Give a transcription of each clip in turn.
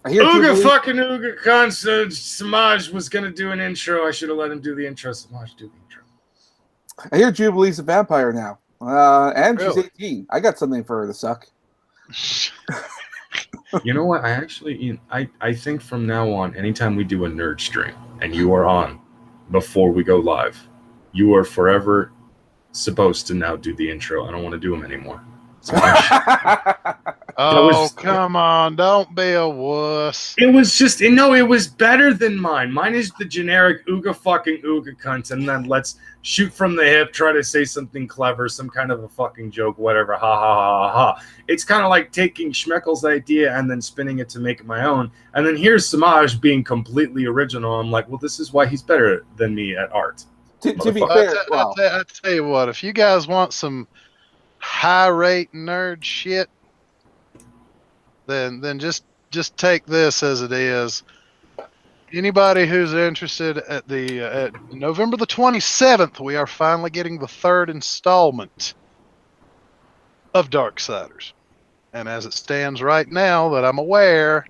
I hear Ooga Jubilee. fucking Ooga Constance Samaj was going to do an intro. I should have let him do the intro. Samaj do the intro. I hear Jubilee's a vampire now. And she's Really? 18. I got something for her to suck. You know what? I think from now on, anytime we do a nerd stream and you are on before we go live, you are forever supposed to now do the intro. I don't want to do them anymore. Oh, come on. Don't be a wuss. It was just, it was better than mine. Mine is the generic Ooga fucking Ooga cunt, and then let's shoot from the hip, try to say something clever, some kind of a fucking joke, whatever, ha ha ha ha ha. It's kind of like taking Schmeckel's idea and then spinning it to make it my own. And then here's Samaj being completely original. I'm like, well, this is why he's better than me at art. To be fair, I tell you what, if you guys want some high rate nerd shit, then just take this as it is. Anybody who's interested at November the 27th, we are finally getting the third installment of Darksiders. And as it stands right now that I'm aware,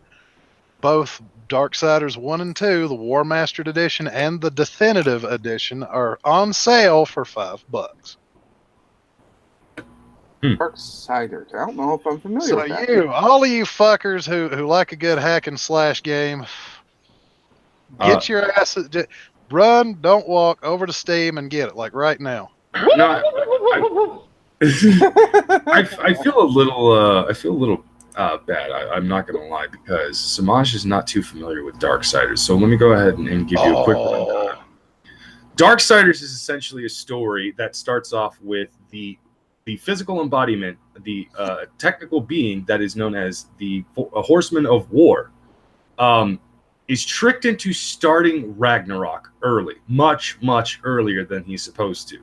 both Darksiders 1 and 2, the War Mastered Edition and the Definitive Edition, are on sale for $5. Darksiders. I don't know if I'm familiar with that. So all of you fuckers who like a good hack and slash game, get your ass, run, don't walk, over to Steam and get it, like right now. No, I feel a little bad. I'm not gonna lie, because Samaj is not too familiar with Darksiders. So let me go ahead and give you a quick rundown. Darksiders is essentially a story that starts off with the physical embodiment, the technical being that is known as a horseman of war, is tricked into starting Ragnarok early, much earlier than he's supposed to,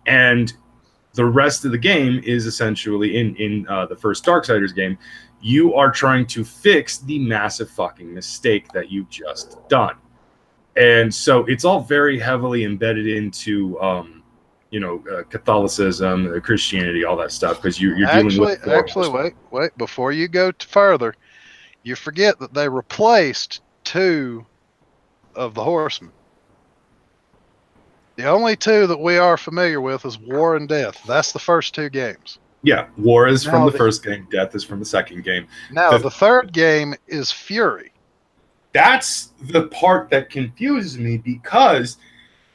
and the rest of the game is essentially in the first Darksiders game. You are trying to fix the massive fucking mistake that you've just done, and so it's all very heavily embedded into Catholicism, Christianity, all that stuff, because you're dealing with... Actually, wait. Before you go further, you forget that they replaced 2 of the horsemen. The only 2 that we are familiar with is War and Death. That's the first 2 games. Yeah, War is from the first game, Death is from the second game. Now, the third game is Fury. That's the part that confuses me, because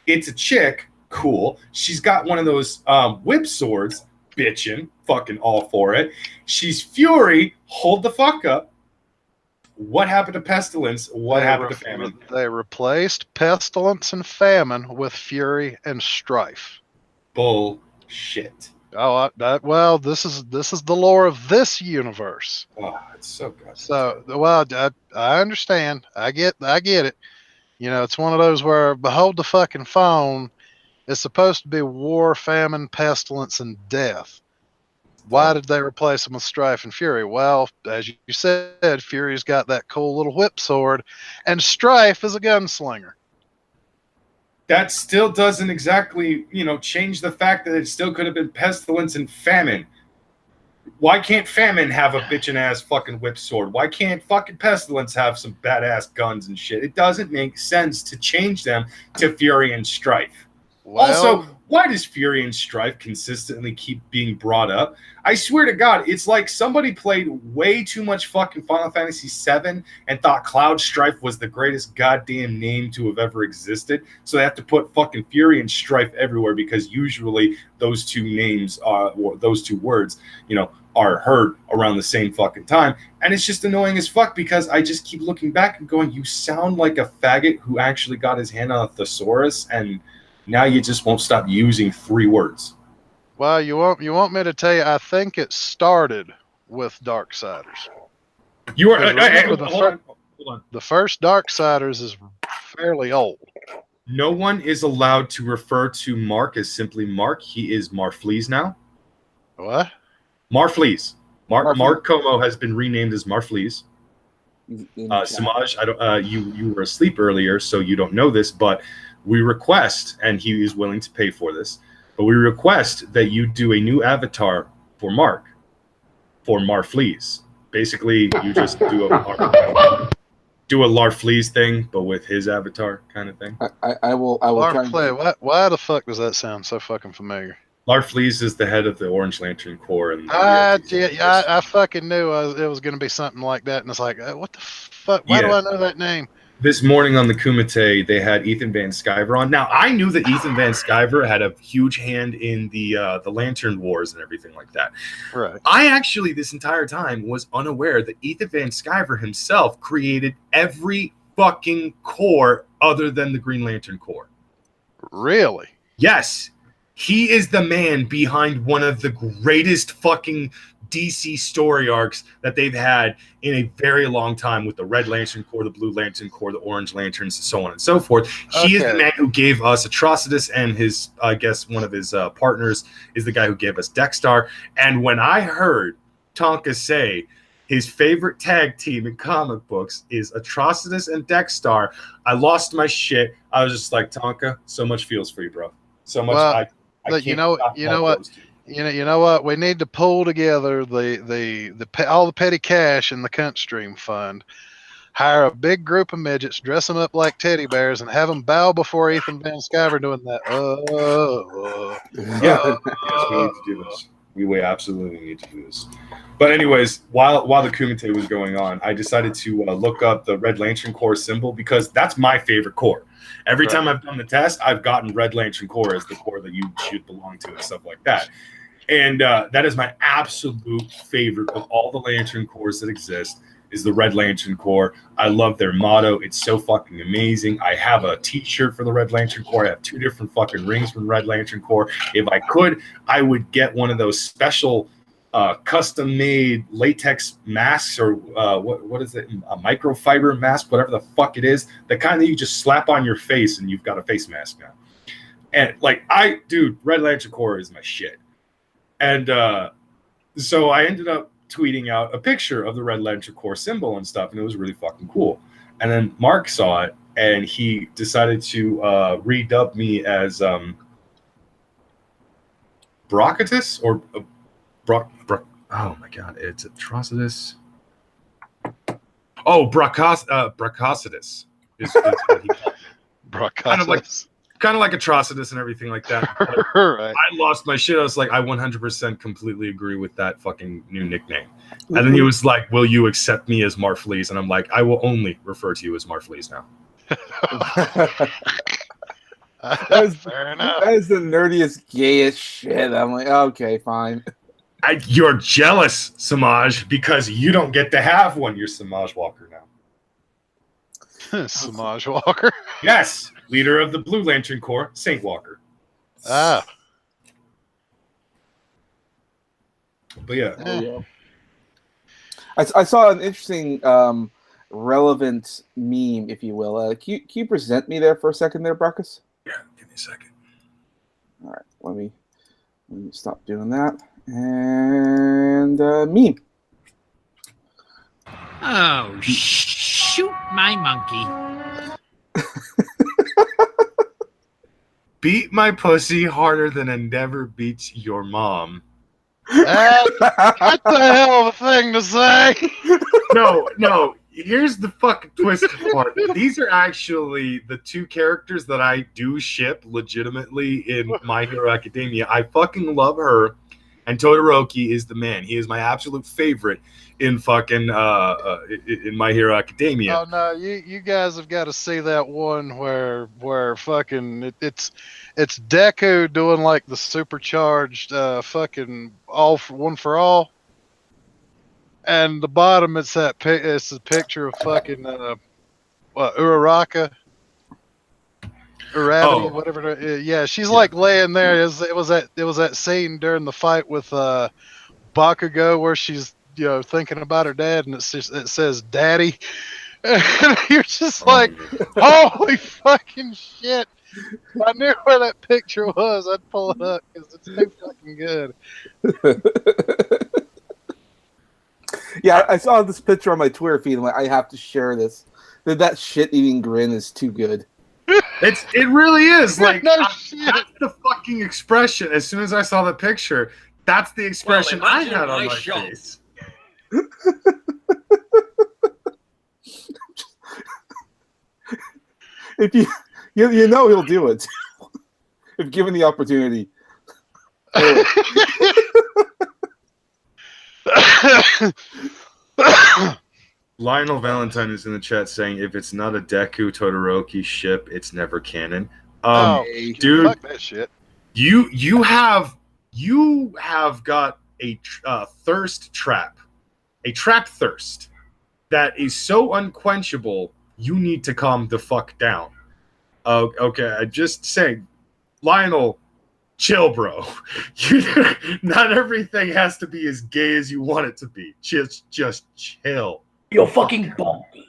it's a chick. Cool. She's got one of those whip swords, bitchin', fucking all for it. She's Fury. Hold the fuck up. What happened to Pestilence? What happened to Famine? They replaced Pestilence and Famine with Fury and Strife. Bullshit. Oh, well, this is the lore of this universe. Oh, it's so good. So, well, I understand. I get it. It's one of those where behold the fucking phone. It's supposed to be War, Famine, Pestilence, and Death. Why did they replace them with Strife and Fury? Well, as you said, Fury's got that cool little whip sword, and Strife is a gunslinger. That still doesn't exactly, change the fact that it still could have been Pestilence and Famine. Why can't Famine have a bitchin' ass fucking whip sword? Why can't fucking Pestilence have some badass guns and shit? It doesn't make sense to change them to Fury and Strife. Well, also, why does Fury and Strife consistently keep being brought up? I swear to God, it's like somebody played way too much fucking Final Fantasy VII and thought Cloud Strife was the greatest goddamn name to have ever existed. So they have to put fucking Fury and Strife everywhere, because usually those 2 names or those 2 words, are heard around the same fucking time. And it's just annoying as fuck, because I just keep looking back and going, you sound like a faggot who actually got his hand on a thesaurus, and now you just won't stop using 3 words. Well, you want me to tell you? I think it started with Darksiders. You are hold on. The first Darksiders is fairly old. No one is allowed to refer to Mark as simply Mark. He is Marflees now. What? Marflees. Mark Como has been renamed as Marflees. Samaj, you were asleep earlier, so you don't know this, but we request, and he is willing to pay for this, but we request that you do a new avatar for Mark, for Marflees. Basically, you just do a Larfleeze thing, but with his avatar kind of thing. I will try. Why the fuck does that sound so fucking familiar? Larfleeze is the head of the Orange Lantern Corps. And I fucking knew it was going to be something like that, and it's like, what the fuck? Why do I know that name? This morning on the Kumite, they had Ethan Van Sciver on. Now, I knew that Ethan Van Sciver had a huge hand in the Lantern Wars and everything like that. Right. I actually, this entire time, was unaware that Ethan Van Sciver himself created every fucking corps other than the Green Lantern Corps. Really? Yes. He is the man behind one of the greatest fucking DC story arcs that they've had in a very long time, with the Red Lantern Corps, the Blue Lantern Corps, the Orange Lanterns, so on and so forth. He is the man who gave us Atrocitus, and his, I guess, one of his partners is the guy who gave us Dexstar. And when I heard Tonka say his favorite tag team in comic books is Atrocitus and Dexstar, I lost my shit. I was just like, Tonka, so much feels for you, bro. So much. Well, you know what? You know what? We need to pull together all the petty cash in the Cunt Stream Fund, hire a big group of midgets, dress them up like teddy bears, and have them bow before Ethan Van Sciver doing that. Yes, we need to do this. We absolutely need to do this. But anyways, while the Kumite was going on, I decided to look up the Red Lantern Corps symbol, because that's my favorite corps. Every time I've done the test, I've gotten Red Lantern Corps as the corps that you should belong to and stuff like that. And that is my absolute favorite of all the Lantern Corps that exist, is the Red Lantern Corps. I love their motto. It's so fucking amazing. I have a t-shirt for the Red Lantern Corps. I have 2 different fucking rings from Red Lantern Corps. If I could, I would get one of those special custom-made latex masks, or what is it, a microfiber mask, whatever the fuck it is, the kind that you just slap on your face and you've got a face mask now. And dude, Red Lantern Corps is my shit. And so I ended up tweeting out a picture of the Red Lantern Corps symbol and stuff, and it was really fucking cool. And then Mark saw it, and he decided to redub me as Brocatus, or oh my god, it's Atrocitus. Oh, Brachositus is what he called it. Brachositus. Kind of like Atrocitus and everything like that. Right. I lost my shit. I was like, I 100% completely agree with that fucking new nickname. And then he was like, will you accept me as Marfleeze? And I'm like, I will only refer to you as Marfleeze now. Fair enough. That is the nerdiest, gayest shit. I'm like, okay, fine. You're jealous, Samaj, because you don't get to have one. You're Samaj Walker now. Samaj Walker? Yes, leader of the Blue Lantern Corps, Saint Walker. Ah. But yeah. I saw an interesting, relevant meme, if you will. Can you present me there for a second there, Bruckus? Yeah, give me a second. All right, let me stop doing that. And meme. Oh, shoot my monkey. Beat my pussy harder than Endeavor beats your mom. That's the hell of a thing to say. No. Here's the fucking twisted part. These are actually the 2 characters that I do ship legitimately in My Hero Academia. I fucking love her, and Todoroki is the man. He is my absolute favorite in fucking in My Hero Academia. Oh no, you guys have got to see that one where fucking it's Deku doing like the supercharged fucking one for all. And the bottom, it's a picture of fucking Uraraka, whatever. Yeah, she's like laying there. It was that scene during the fight with Bakugo where she's thinking about her dad, and it says "Daddy," and you're just like, holy fucking shit! If I knew where that picture was, I'd pull it up because it's too fucking good. Yeah, I saw this picture on my Twitter feed. I'm like, I have to share this. That shit-eating grin is too good. It really is. Like, shit. That's the fucking expression. As soon as I saw the picture, that's the expression I had on my face. If you know he'll do it if given the opportunity. Anyway. Lionel Valentine is in the chat saying, if it's not a Deku Todoroki ship, it's never canon. Oh, dude, fuck that shit. you have got a thirst trap, a trap thirst that is so unquenchable. You need to calm the fuck down. Okay, I just saying, Lionel, chill, bro. Not everything has to be as gay as you want it to be. Just chill. You're fucking bonkers.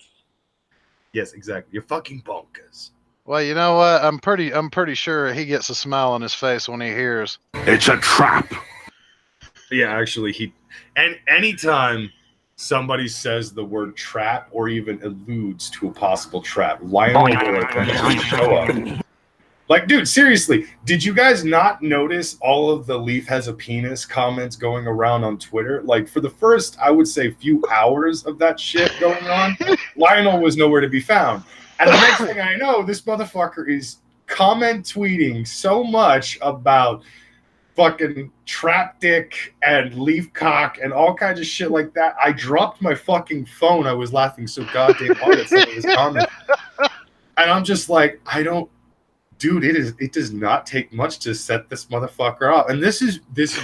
Yes, exactly. You're fucking bonkers. Well, you know what? I'm pretty sure he gets a smile on his face when he hears It's a trap. Yeah, actually, and anytime somebody says the word trap or even alludes to a possible trap, Lionel will eventually show up. Like, dude, seriously, did you guys not notice all of the Leaf has a penis comments going around on Twitter? Like, for the first, I would say, few hours of that shit going on, Lionel was nowhere to be found. And the next thing I know, this motherfucker is comment tweeting so much about fucking trap dick and leaf cock and all kinds of shit like that. I dropped my fucking phone. I was laughing so goddamn hard at some of his comments. And I'm just like, dude, it does not take much to set this motherfucker up. And this is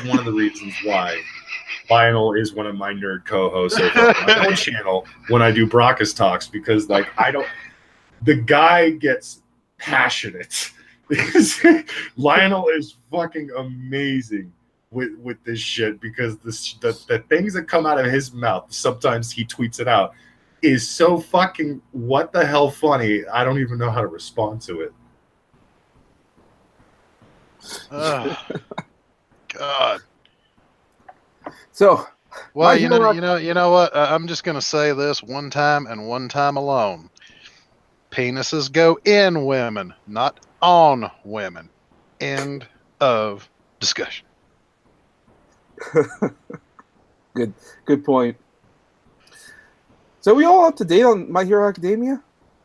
one of the reasons why Lionel is one of my nerd co-hosts over on my own channel when I do Brockus Talks, because like the guy gets passionate. Lionel is fucking amazing with this shit, because the things that come out of his mouth, sometimes he tweets it out, is so fucking what the hell funny. I don't even know how to respond to it. Oh, God. So, well, you know what? I'm just gonna say this one time and one time alone. Penises go in women, not on women. End of discussion. good point. So, are we all up to date on My Hero Academia?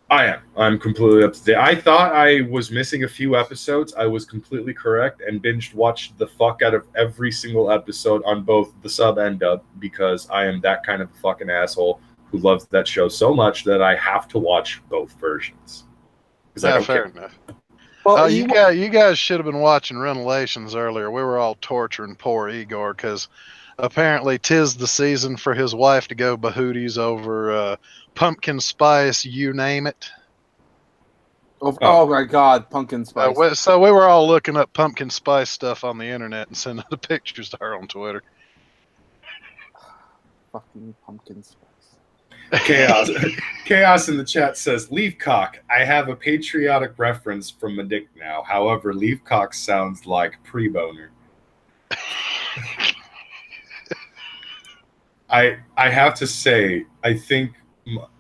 I am. I'm completely up to date. I thought I was missing a few episodes. I was completely correct and binged watched the fuck out of every single episode on both the sub and dub, because I am that kind of a fucking asshole who loves that show so much that I have to watch both versions. Yeah, fair enough. Well, you guys should have been watching Revelations earlier. We were all torturing poor Igor because apparently 'tis the season for his wife to go bahooties over pumpkin spice, you name it. Oh my God, pumpkin spice. So we were all looking up pumpkin spice stuff on the internet and sending the pictures to her on Twitter. Fucking pumpkin spice. Chaos in the chat says, Leafcock, I have a patriotic reference from a dick now. However, Leafcock sounds like pre-boner. I have to say, I think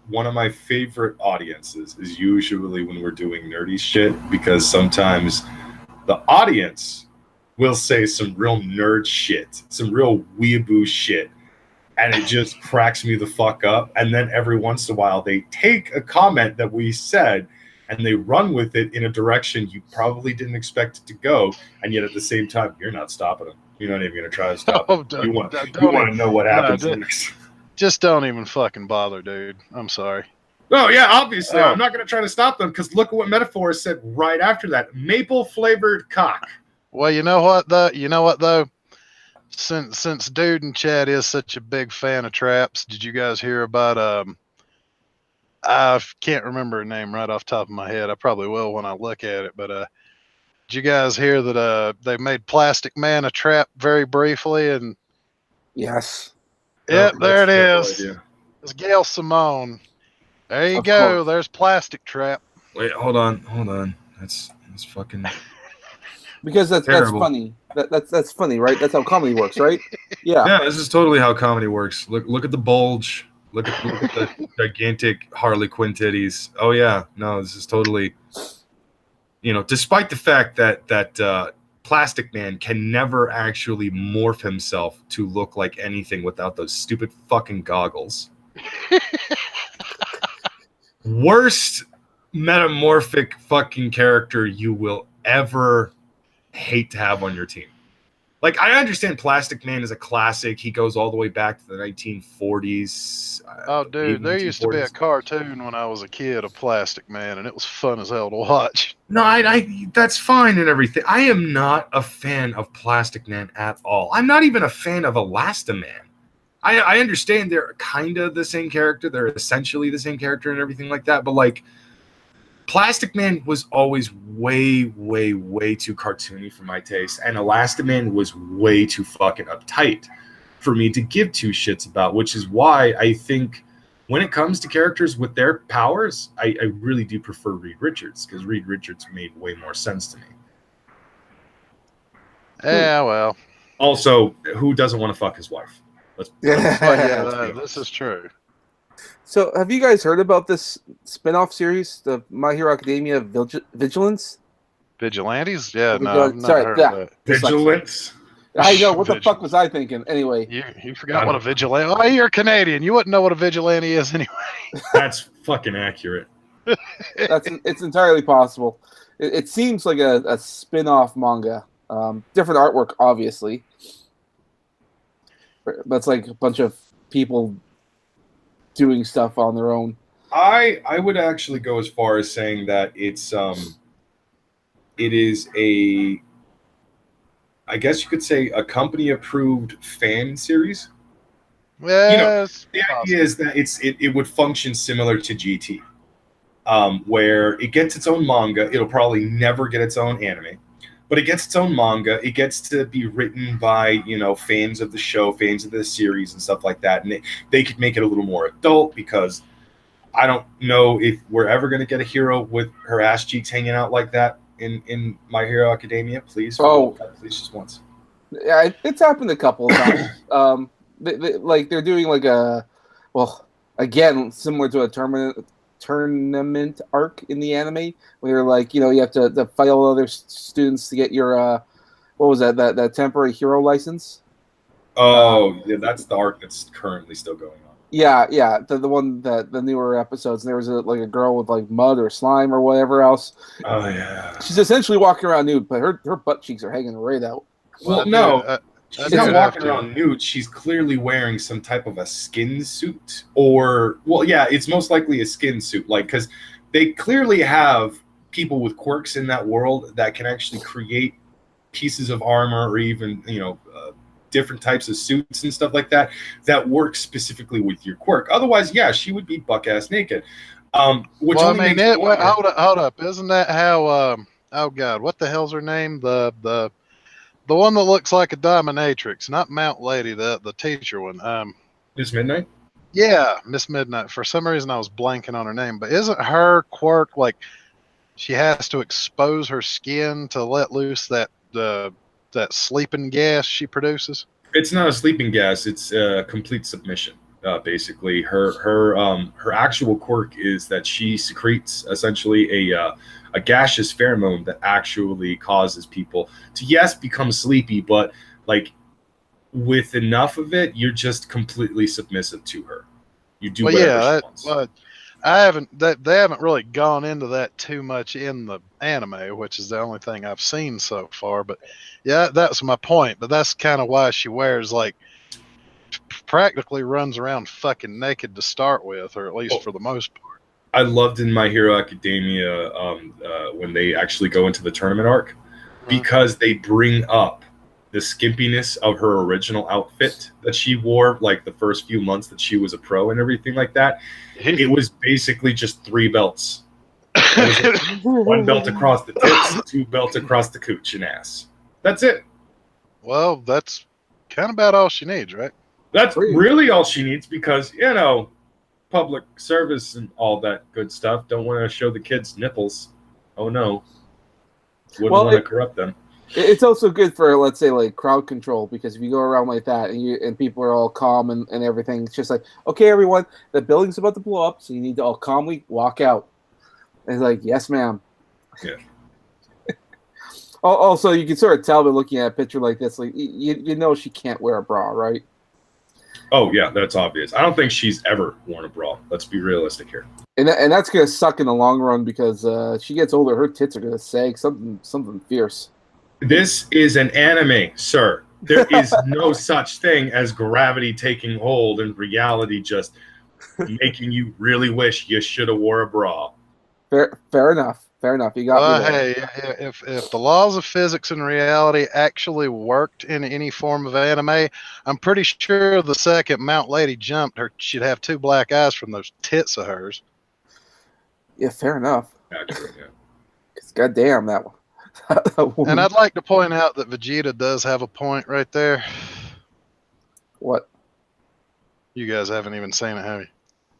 one of my favorite audiences is usually when we're doing nerdy shit, because sometimes the audience will say some real nerd shit, some real weeaboo shit, and it just cracks me the fuck up. And then every once in a while, they take a comment that we said and they run with it in a direction you probably didn't expect it to go, and yet at the same time, you're not stopping them. You're not even going to try to stop them. You want to know what happens next. Just don't even fucking bother, dude. I'm sorry. Oh, yeah, obviously. I'm not going to try to stop them, because look at what Metaphor said right after that. Maple-flavored cock. Well, you know what, though? Since Dude and Chad is such a big fan of traps, did you guys hear about, I can't remember her name right off the top of my head. I probably will when I look at it, but did you guys hear that they made Plastic Man a trap very briefly? And Yes. Yep, there it is. It's Gail Simone. There you go. Course. There's Plastic Trap. Wait, hold on. That's fucking. Because that's funny. That's funny, right? That's how comedy works, right? Yeah. Yeah, this is totally how comedy works. Look at the bulge. Look at the gigantic Harley Quinn titties. Oh yeah, no, this is totally. Despite the fact that Plastic Man can never actually morph himself to look like anything without those stupid fucking goggles. Worst metamorphic fucking character you will ever hate to have on your team. Like, I understand Plastic Man is a classic. He goes all the way back to the 1940s. Oh, dude, there used to be a cartoon when I was a kid of Plastic Man, and it was fun as hell to watch. No, I that's fine and everything. I am not a fan of Plastic Man at all. I'm not even a fan of Elastaman. I understand they're kind of the same character. They're essentially the same character and everything like that. But, like, Plastic Man was always way, way, way too cartoony for my taste. And Elastaman was way too fucking uptight for me to give two shits about, which is why I think when it comes to characters with their powers, I really do prefer Reed Richards, because Reed Richards made way more sense to me. Yeah, well. Also, who doesn't want to fuck his wife? This is true. So, have you guys heard about this spin-off series, the My Hero Academia Vigilance? Vigilantes? Yeah, no, I've not heard of that. Vigilance? I know, what the fuck was I thinking? Anyway. You forgot what a vigilante... Oh, you're Canadian. You wouldn't know what a vigilante is anyway. That's fucking accurate. It's entirely possible. It seems like a spin-off manga. Different artwork, obviously. That's like a bunch of people doing stuff on their own. I would actually go as far as saying that it is a, I guess you could say, a company approved fan series. Yes. The idea is that it would function similar to GT, where it gets its own manga. It'll probably never get its own anime, but it gets its own manga. It gets to be written by, fans of the show, fans of the series and stuff like that. And they could make it a little more adult, because I don't know if we're ever going to get a hero with her ass cheeks hanging out like that in My Hero Academia. Please. Please, just once. Yeah, it's happened a couple of times. They're doing like again, similar to a tournament arc in the anime, where you have to fight all other students to get your what was that temporary hero license. Yeah, that's the arc that's currently still going on. Yeah, the one that the newer episodes. There was a girl with like mud or slime or whatever else. Oh yeah, she's essentially walking around nude, but her butt cheeks are hanging right out. Well, no. She's not walking around nude. She's clearly wearing some type of a skin suit, it's most likely a skin suit, because they clearly have people with quirks in that world that can actually create pieces of armor, or even different types of suits and stuff like that work specifically with your quirk. Otherwise, yeah, she would be buck ass naked. Hold up, isn't that how? Oh God, what the hell's her name? The one that looks like a dominatrix, not Mount Lady, the teacher one. Miss Midnight? Yeah, Miss Midnight. For some reason, I was blanking on her name. But isn't her quirk like she has to expose her skin to let loose that sleeping gas she produces? It's not a sleeping gas. It's a complete submission. Basically, her actual quirk is that she secretes essentially a gaseous pheromone that actually causes people to, yes, become sleepy, but with enough of it, you're just completely submissive to her. You do whatever she wants. They haven't really gone into that too much in the anime, which is the only thing I've seen so far. But yeah, that's my point. But that's kind of why she wears practically runs around fucking naked to start with, or at least for the most part. I loved in My Hero Academia when they actually go into the tournament arc, because they bring up the skimpiness of her original outfit that she wore the first few months that she was a pro and everything like that. It was basically just 3 belts. It was 1 belt across the tits, 2 belts across the cooch and ass. That's it. Well, that's kind of about all she needs, right? That's really all she needs, because, public service and all that good stuff. Don't want to show the kids nipples. Oh, no. Wouldn't want to corrupt them. It's also good for, let's say, crowd control, because if you go around like that and people are all calm and everything, it's just okay, everyone, the building's about to blow up, so you need to all calmly walk out. And it's yes, ma'am. Yeah. Also, you can sort of tell by looking at a picture like this, like you know she can't wear a bra, right? Oh yeah, that's obvious. I don't think she's ever worn a bra. Let's be realistic here. And that's gonna suck in the long run because she gets older, her tits are gonna sag, something fierce. This is an anime, sir. There is no such thing as gravity taking hold and reality just making you really wish you should have wore a bra. Fair enough. Fair enough. You got me there. Hey, if the laws of physics and reality actually worked in any form of anime, I'm pretty sure the second Mount Lady jumped, she'd have 2 black eyes from those tits of hers. Yeah, fair enough. Accurate, yeah. Because goddamn that one. And I'd like to point out that Vegeta does have a point right there. What? You guys haven't even seen it, have you?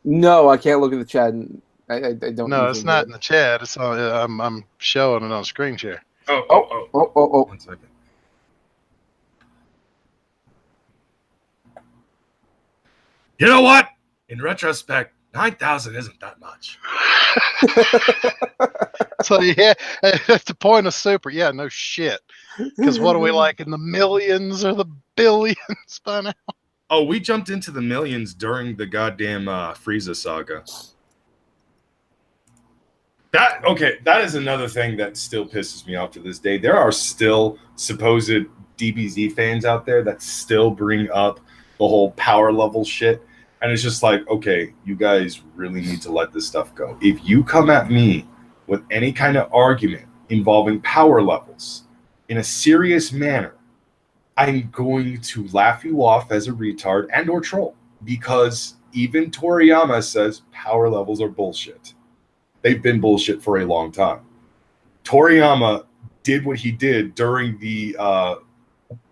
No, I can't look at the chat. And I don't. No, it's not in the chat. It's on. I'm showing it on screen share. Oh. 1 second. You know what? In retrospect, 9,000 isn't that much. So yeah, at the point of super, yeah, no shit. Because what are we like in the millions or the billions by now? Oh, we jumped into the millions during the goddamn Frieza saga. That is another thing that still pisses me off to this day. There are still supposed DBZ fans out there that still bring up the whole power level shit. And it's just like, okay, you guys really need to let this stuff go. If you come at me with any kind of argument involving power levels in a serious manner, I'm going to laugh you off as a retard and or troll. Because even Toriyama says power levels are bullshit. They've been bullshit for a long time. Toriyama did what he did during the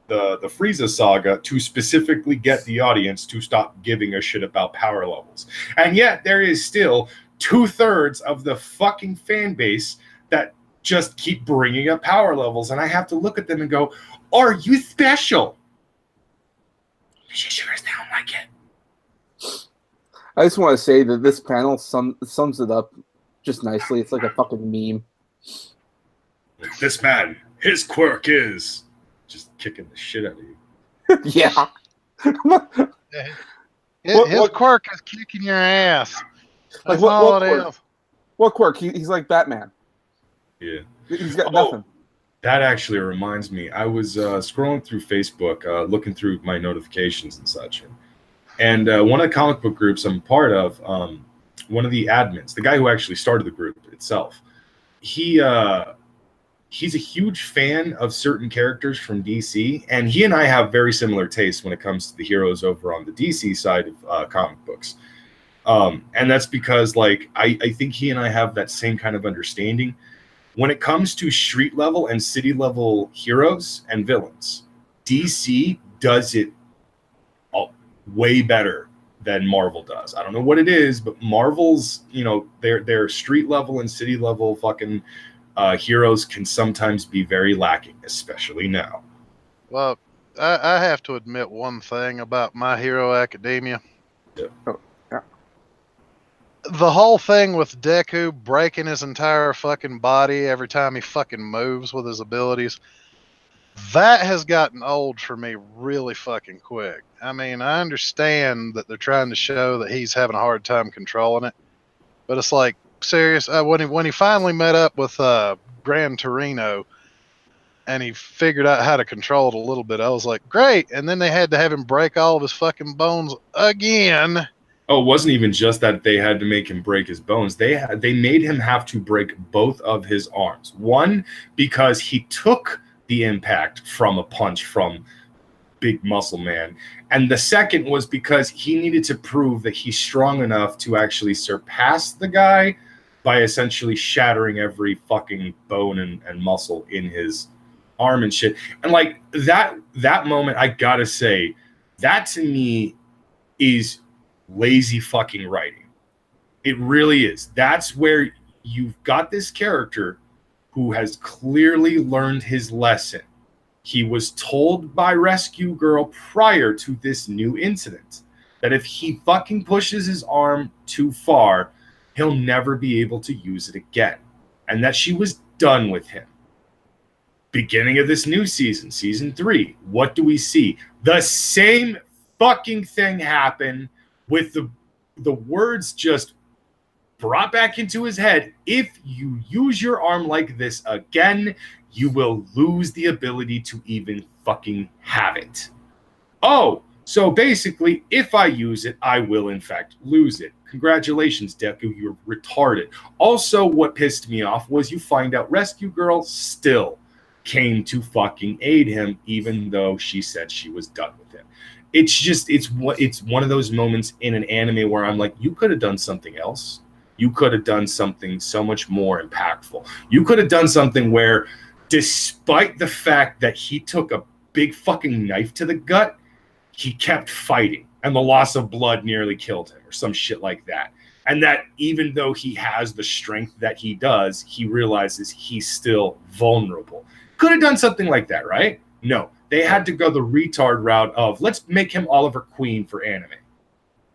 Frieza saga to specifically get the audience to stop giving a shit about power levels. And yet there is still 2/3 of the fucking fan base that just keep bringing up power levels. And I have to look at them and go, are you special? She sure as hell like it. I just want to say that this panel sums it up just nicely. It's like a fucking meme. This man, his quirk is just kicking the shit out of you. Yeah. His quirk is kicking your ass. That's all it is. What quirk? He's like Batman. Yeah. He's got nothing. That actually reminds me. I was scrolling through Facebook, looking through my notifications and such. And one of the comic book groups I'm part of, one of the admins, the guy who actually started the group itself, he's a huge fan of certain characters from DC, and he and I have very similar tastes when it comes to the heroes over on the DC side of comic books. And that's because, like, I think he and I have that same kind of understanding. When it comes to street level and city level heroes and villains, DC does it way better than Marvel does. I don't know what it is, but Marvel's, their street level and city level fucking heroes can sometimes be very lacking, especially now. Well, I have to admit one thing about My Hero Academia. Yeah. The whole thing with Deku breaking his entire fucking body every time he fucking moves with his abilities, that has gotten old for me really fucking quick. I mean, I understand that they're trying to show that he's having a hard time controlling it, but it's like, serious. When he finally met up with Gran Torino and he figured out how to control it a little bit, I was like, great. And then they had to have him break all of his fucking bones again. Oh, it wasn't even just that they had to make him break his bones. They made him have to break both of his arms. One, because he took the impact from a punch from Big Muscle Man. And the second was because he needed to prove that he's strong enough to actually surpass the guy by essentially shattering every fucking bone and muscle in his arm and shit. And like that moment, I gotta say, that to me is lazy fucking writing. It really is. That's where you've got this character who has clearly learned his lesson. He was told by Rescue Girl prior to this new incident that if he fucking pushes his arm too far, he'll never be able to use it again. And that she was done with him. Beginning of this new season, season 3, what do we see? The same fucking thing happen with the words just brought back into his head. If you use your arm like this again, you will lose the ability to even fucking have it. Oh, so basically, if I use it, I will in fact lose it. Congratulations, Deku, you're retarded. Also, what pissed me off was you find out Rescue Girl still came to fucking aid him, even though she said she was done with him. It's one of those moments in an anime where I'm like, you could have done something else. You could have done something so much more impactful. You could have done something where, despite the fact that he took a big fucking knife to the gut, he kept fighting, and the loss of blood nearly killed him, or some shit like that. And that even though he has the strength that he does, he realizes he's still vulnerable. Could have done something like that, right? No. They had to go the retard route of, let's make him Oliver Queen for anime.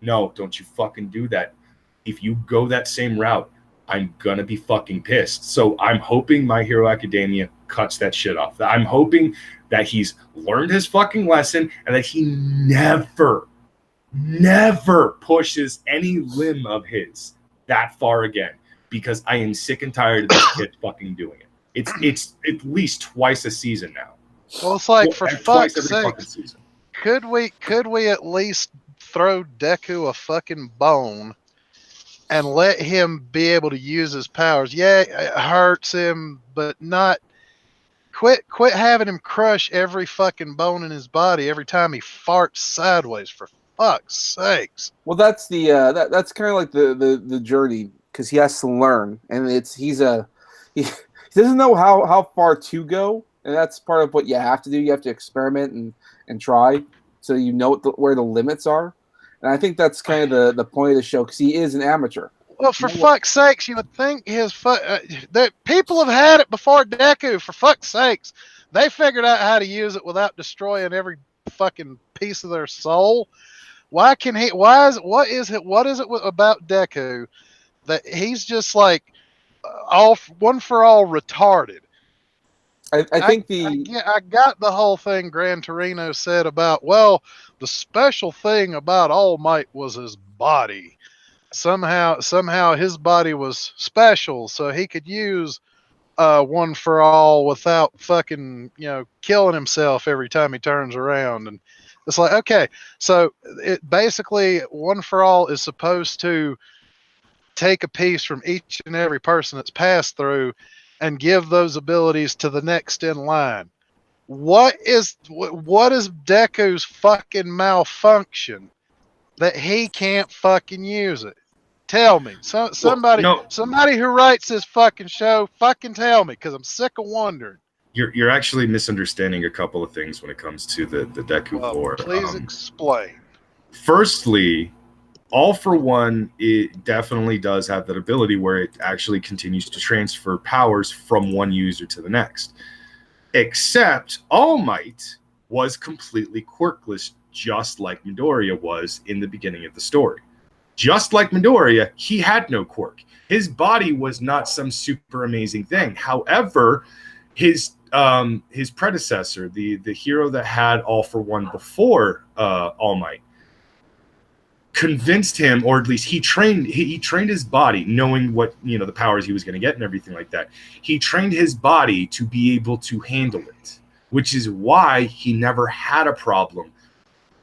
No, don't you fucking do that. If you go that same route, I'm gonna be fucking pissed. So I'm hoping My Hero Academia cuts that shit off. I'm hoping that he's learned his fucking lesson and that he never pushes any limb of his that far again, because I am sick and tired of this kid fucking doing it. It's at least twice a season now. Well, it's like, for fuck's sake, could we at least throw Deku a fucking bone and let him be able to use his powers? Yeah, it hurts him, but not. Quit having him crush every fucking bone in his body every time he farts sideways, for fuck's sakes. Well, that's the that's kind of like the journey, because he has to learn, and he doesn't know how far to go, and that's part of what you have to do. You have to experiment and try, so you know where the limits are. And I think that's kind of the point of the show, because he is an amateur. Well, for fuck's sakes, you would think that people have had it before Deku. For fuck's sakes, they figured out how to use it without destroying every fucking piece of their soul. What is it about Deku that he's just like one for all retarded? I think I got the whole thing Gran Torino said about, well, the special thing about All Might was his body. Somehow his body was special, so he could use one for all without fucking killing himself every time he turns around. And it's like, okay, so it basically, one for all is supposed to take a piece from each and every person that's passed through and give those abilities to the next in line. What is Deku's fucking malfunction that he can't fucking use it? Tell me. Somebody who writes this fucking show, fucking tell me, because I'm sick of wondering. You're actually misunderstanding a couple of things when it comes to the Deku lore. Please explain. Firstly, All for One, it definitely does have that ability where it actually continues to transfer powers from one user to the next. Except All Might was completely quirkless, just like Midoriya was in the beginning of the story. Just like Midoriya, he had no quirk. His body was not some super amazing thing. However, his predecessor, the hero that had All for One before All Might, convinced him, or at least he trained his body, knowing what the powers he was going to get and everything like that. He trained his body to be able to handle it, which is why he never had a problem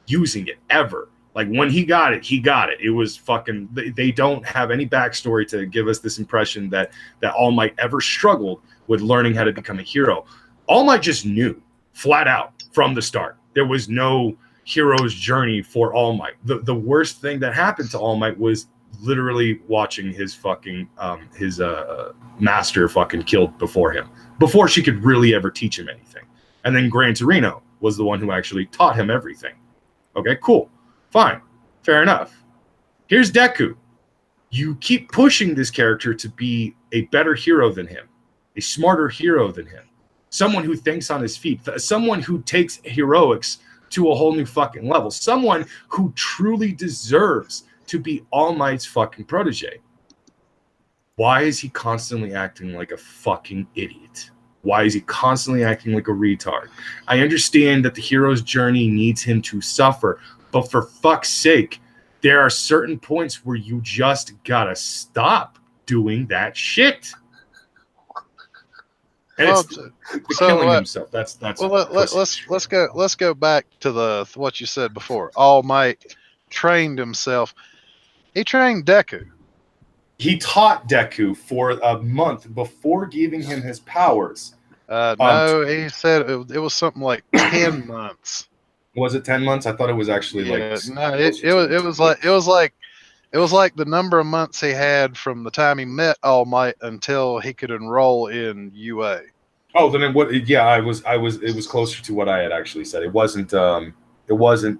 using it ever. Like, when he got it, he got it. It was fucking. They don't have any backstory to give us this impression that All Might ever struggled with learning how to become a hero. All Might just knew, flat out, from the start. There was no hero's journey for All Might. The worst thing that happened to All Might was literally watching his fucking master fucking killed before him, before she could really ever teach him anything. And then Gran Torino was the one who actually taught him everything. Okay, cool. Fine. Fair enough. Here's Deku. You keep pushing this character to be a better hero than him, a smarter hero than him, someone who thinks on his feet, someone who takes heroics to a whole new fucking level, someone who truly deserves to be All Might's fucking protege. Why is he constantly acting like a fucking idiot? Why is he constantly acting like a retard? I understand that the hero's journey needs him to suffer, but for fuck's sake, there are certain points where you just gotta stop doing that shit. And Well, it's the so killing what- himself. That's Well, let's go back to what you said before. All Might trained himself. He trained Deku. He taught Deku for a month before giving him his powers. No, he said it was something like 10 months. Was it 10 months? I thought it was actually Yeah, like no, it was like the number of months he had from the time he met All Might until he could enroll in UA. Oh, then it would. Yeah, it was closer to what I had actually said. It wasn't 10 It was months.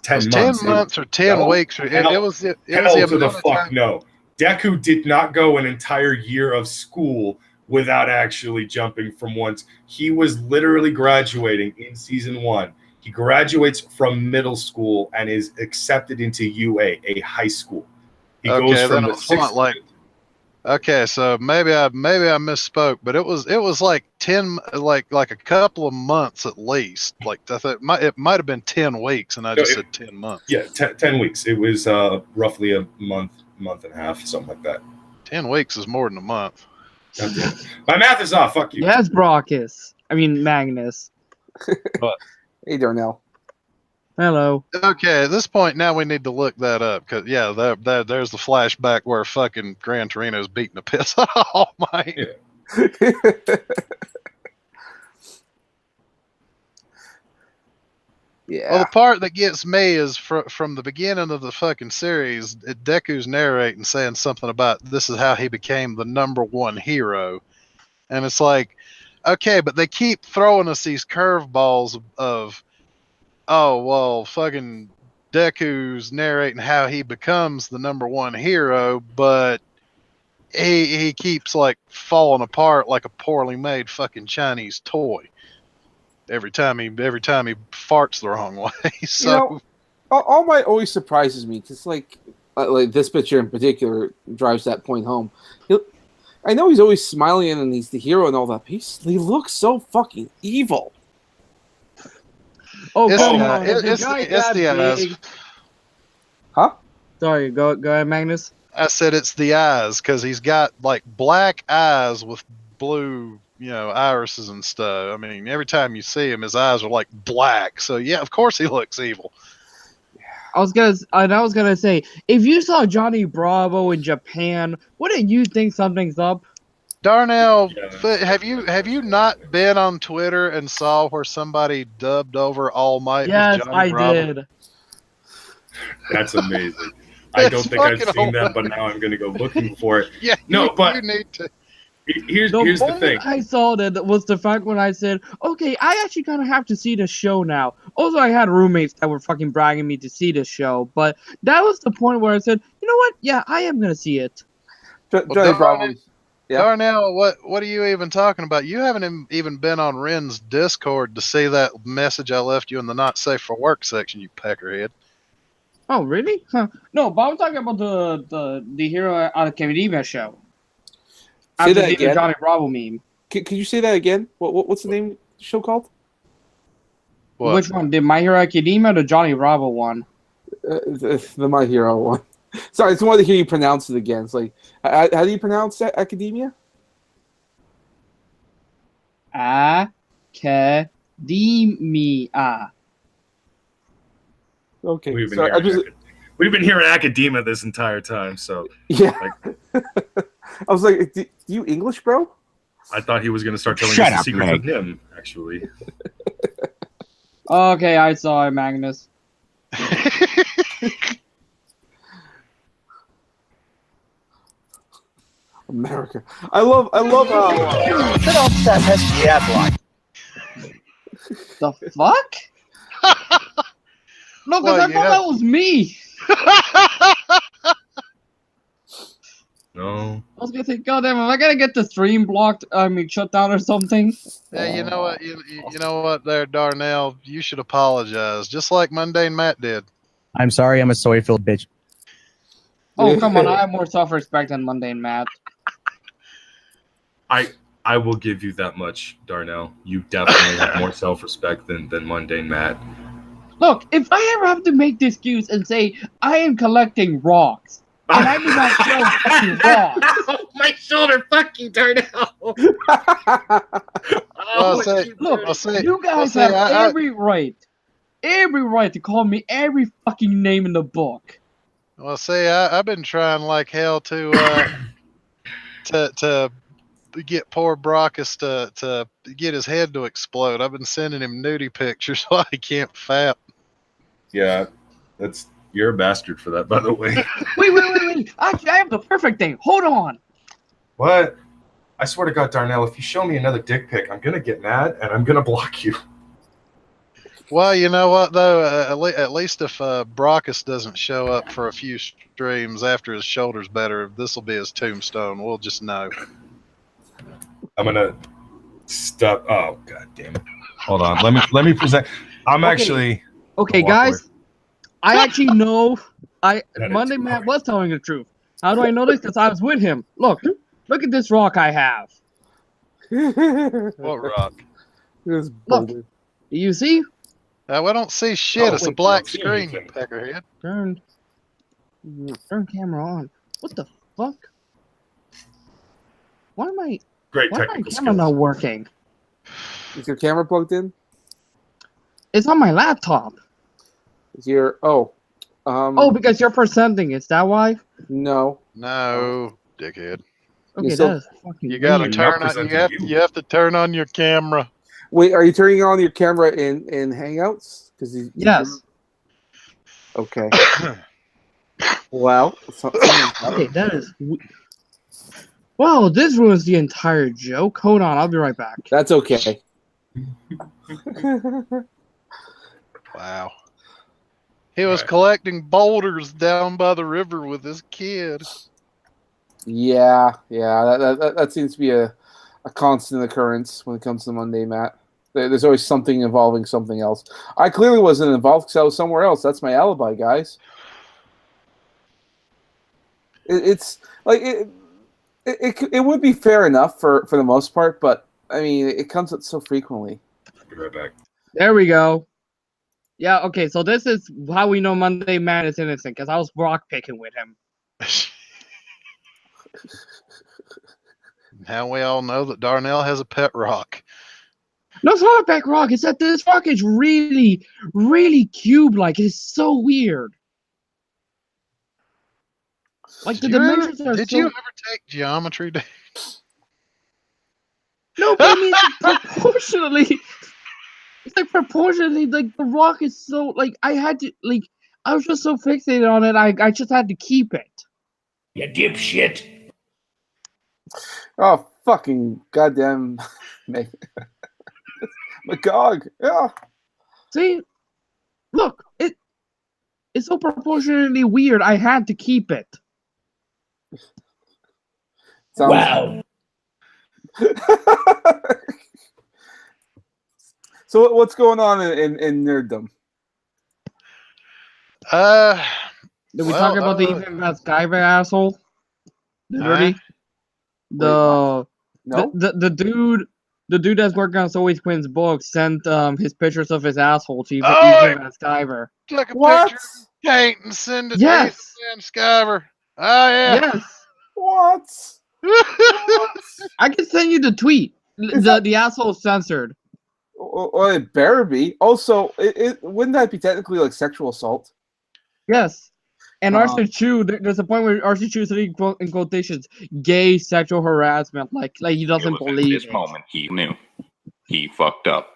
10 months or 10 No. weeks. It was Hell the to the amount of fuck time- no. Deku did not go an entire year of school without actually jumping from once. He was literally graduating in season 1. He graduates from middle school and is accepted into UA, a high school. He goes Okay, from then the it was what, like okay, so maybe I misspoke, but it was like 10 like a couple of months at least. Like I thought it might have been 10 weeks, and I just said 10 months. Yeah, 10 weeks. It was roughly a month and a half, something like that. 10 weeks is more than a month. God damn it. My math is off. Fuck you. Yes, Brockus. I mean, Magnus. Hey, Darnell. Hello. Okay, at this point now we need to look that up because there's the flashback where fucking Gran Torino's beating the piss out of All Might. Yeah. Yeah. Well, the part that gets me is from the beginning of the fucking series, Deku's narrating saying something about this is how he became the #1 hero. And it's like, okay, but they keep throwing us these curveballs of, oh, well, fucking Deku's narrating how he becomes the #1 hero, but he keeps like falling apart like a poorly made fucking Chinese toy. Every time he farts the wrong way. So You know, All Might always surprises me because, like this picture in particular drives that point home. I know he's always smiling and he's the hero and all that, but he looks so fucking evil. Oh, It's come the- on. it- The it's the- guy it's that the eyes. big. Huh? Sorry, go ahead, Magnus. I said it's the eyes because he's got like black eyes with blue, irises and stuff. I mean, every time you see him, his eyes are like black. So yeah, of course he looks evil. I was gonna say, if you saw Johnny Bravo in Japan, wouldn't you think something's up? Darnell, Yeah. have you not been on Twitter and saw where somebody dubbed over All Might Yes, with Johnny I Bravo? did. That's amazing. I don't It's think I've fucking seen that, but now I'm going to go looking for it. Yeah, No, but- you need to. Here's The the moment thing. I saw that was the fact when I said, okay, I actually kind of have to see the show now. Also, I had roommates that were fucking bragging me to see the show, but that was the point where I said, you know what? Yeah, I am going to see it. Johnny Darnell- Bravo. Yeah. Darnell, what are you even talking about? You haven't even been on Ren's Discord to see that message I left you in the not safe for work section, you peckerhead. Oh, really? Huh. No, but I'm talking about the Hero out of Academia show. Say After that the again. Johnny Bravo meme. Could you say that again? What's the name of the show called? What? Which one? Did My Hero Academia or the Johnny Bravo one? The My Hero one. Sorry, I just wanted to hear you pronounce it again. It's like, how do you pronounce that? Academia? Academia. Okay. We've been, Sorry, I hearing just, we've been hearing academia this entire time, so yeah. I was like, do you English, bro? I thought he was going to start telling Shut us the up, secrets Meg. of him, actually. Okay, I saw it, Magnus. America. I love how. The fuck? No, because Well, I you thought have- that was me. No. I was gonna say, goddamn, am I gonna get the stream blocked? I mean, shut down or something? Yeah, you know what? You know what, there, Darnell. You should apologize, just like Mundane Matt did. I'm sorry, I'm a soy-filled bitch. Oh, come on, I have more self-respect than Mundane Matt. I I will give you that much, Darnell. You definitely have more self-respect than Mundane Matt. Look, if I ever have to make the excuse and say I am collecting rocks, and I do not sell fucking rocks. Oh, my shoulder. Fuck you, Darnell. I'll say, Look, I'll say, you guys I'll say, have every right to call me every fucking name in the book. Well, see, I've been trying like hell to get poor Brockus to get his head to explode. I've been sending him nudie pictures so he can't fap. Yeah, you're a bastard for that, by the way. Wait. Actually, I have the perfect thing. Hold on. What? I swear to God, Darnell, if you show me another dick pic, I'm gonna get mad and I'm gonna block you. Well, you know what though? At least if Brockus doesn't show up for a few streams after his shoulder's better, this will be his tombstone. We'll just know. I'm gonna stop. Oh, God damn it! Hold on. Let me present. I'm Okay. actually. Okay, Walk guys. I actually know. That Monday is- Matt was telling the truth. How do I know this? Because I was with him. Look at this rock I have. What rock? This Look. boulder. Do you see? We don't see shit. Oh, It's a wait, black we don't see screen, you anything. peckerhead. Turn camera on. What the fuck? Why am I? Great Why my technical camera skills. not working? Is your camera plugged in? It's on my laptop. Is your Oh, because you're presenting. Is that why? no. No, dickhead. Okay, so- that is fucking. You gotta weird. turn on. presenting you. You have to turn on your camera. Wait, are you turning on your camera in Hangouts? Because Yes. Okay. Well, Okay, that is. Wow, this ruins the entire joke. Hold on, I'll be right back. that's okay. Wow. He was Right. collecting boulders down by the river with his kid. Yeah. That seems to be a constant occurrence when it comes to Monday, Matt. There's always something involving something else. I clearly wasn't involved because I was somewhere else. That's my alibi, guys. It's like it would be fair enough for the most part, but I mean it comes up so frequently. Be right back. There we go. Yeah, okay, so this is how we know Monday Man is innocent, because I was rock picking with him. Now we all know that Darnell has a pet rock. No, it's not a back rock. It's that this rock is really, really cube-like. It's so weird. Like the dimensions are Did so... you ever take geometry? No, but I mean, proportionally... It's like proportionally, like the rock is so... Like, I had to... Like, I was just so fixated on it, I just had to keep it. You dipshit. Oh fucking goddamn Magog. Yeah. See? Look, it's so proportionally weird, I had to keep it. Sounds- Wow. So what's going on in nerddom? Did we Well, talk about the even that Skyver asshole? Literally. No. The dude that's working on Zoe Quinn's book sent his pictures of his asshole to even Skyver. Took a What? picture of Kate and send it Yes. to Ethan Skyver. Oh, yeah. Yes. What? I can send you the tweet. Is that- The asshole is censored. Well, it better be. Also, wouldn't that be technically like sexual assault? Yes. And Uh-huh. Arthur Chu, there's a point where Arthur Chu said in quotations, gay sexual harassment, like he It doesn't was at believe this it. moment he knew. He fucked up.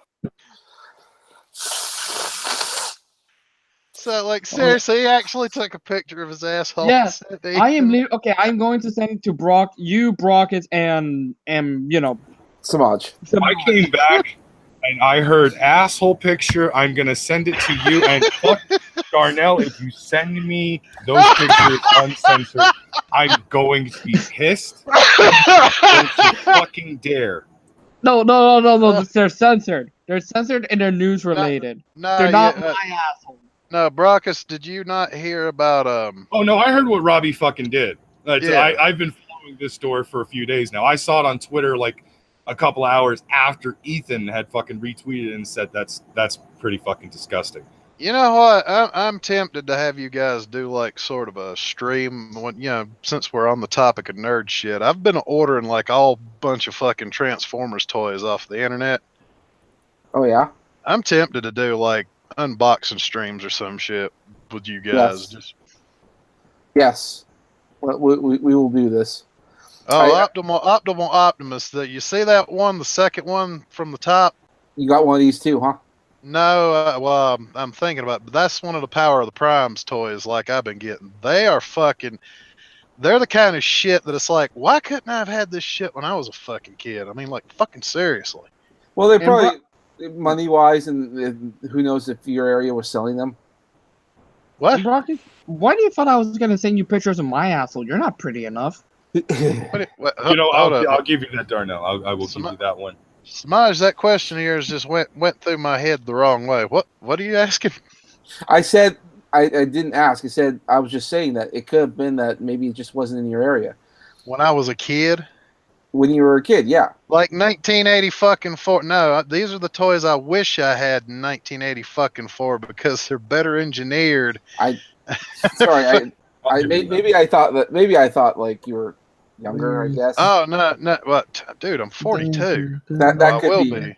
So, like, seriously, he actually took a picture of his asshole. Yes, and sent it to I am Ethan. okay. I'm going to send it to Brock, you, Brockett, and Samaj. I came back and I heard asshole picture. I'm gonna send it to you. And fuck Darnell, if you send me those pictures uncensored, I'm going to be pissed. Don't you fucking dare. No. They're censored. They're censored and they're news related. No, They're not yeah, my asshole. no, Brockus, did you not hear about Oh no, I heard what Robbie fucking did. Yeah. I've been following this story for a few days now. I saw it on Twitter like a couple hours after Ethan had fucking retweeted and said that's pretty fucking disgusting. You know what? I'm tempted to have you guys do like sort of a stream. When, since we're on the topic of nerd shit, I've been ordering like all bunch of fucking Transformers toys off the internet. Oh yeah. I'm tempted to do like unboxing streams or some shit with you guys. Yes. Yes. We will do this. Oh, Optimal Optimus. You see that one, the second one from the top? You got one of these too, huh? No, well, I'm thinking about it, but that's one of the Power of the Primes toys like I've been getting. They are fucking, they're the kind of shit that it's like, why couldn't I have had this shit when I was a fucking kid? I mean, like, fucking seriously. Well, they're probably money-wise, and who knows if your area was selling them. What? Brocky, why do you thought I was going to send you pictures of my asshole? You're not pretty enough. I'll give you that, Darnell. I will give you that one. Smudge, that question of yours just went through my head the wrong way. What are you asking? I said I didn't ask. I said I was just saying that it could have been that maybe it just wasn't in your area. When I was a kid? When you were a kid, yeah. Like 1980 fucking 4. No, these are the toys I wish I had in 1980 fucking 4 because they're better engineered. Sorry, maybe I thought like you were younger, I guess. Oh no! What, dude? I'm 42. That could be.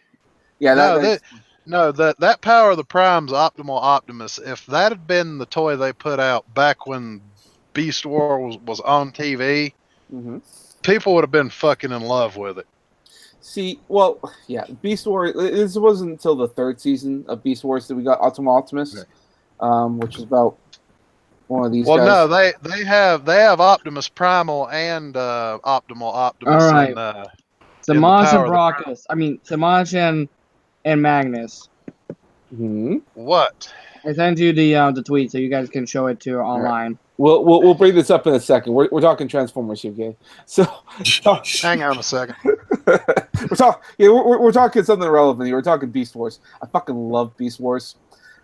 Yeah, that Power of the Prime's Optimal Optimus. If that had been the toy they put out back when Beast War was on TV, people would have been fucking in love with it. See, well, yeah, Beast War. This wasn't until the 3rd season of Beast Wars that we got Optimal Optimus, which is about one of these guys. No, they have Optimus Primal and Optimal Optimus. All right. And, Samaj and Brockus. I mean, Samaj and Magnus. What? I sent you the tweet so you guys can show it to online. We'll bring this up in a second. We're talking Transformers here, okay? So hang on a second. we're talking something relevant here. We're talking Beast Wars. I fucking love Beast Wars,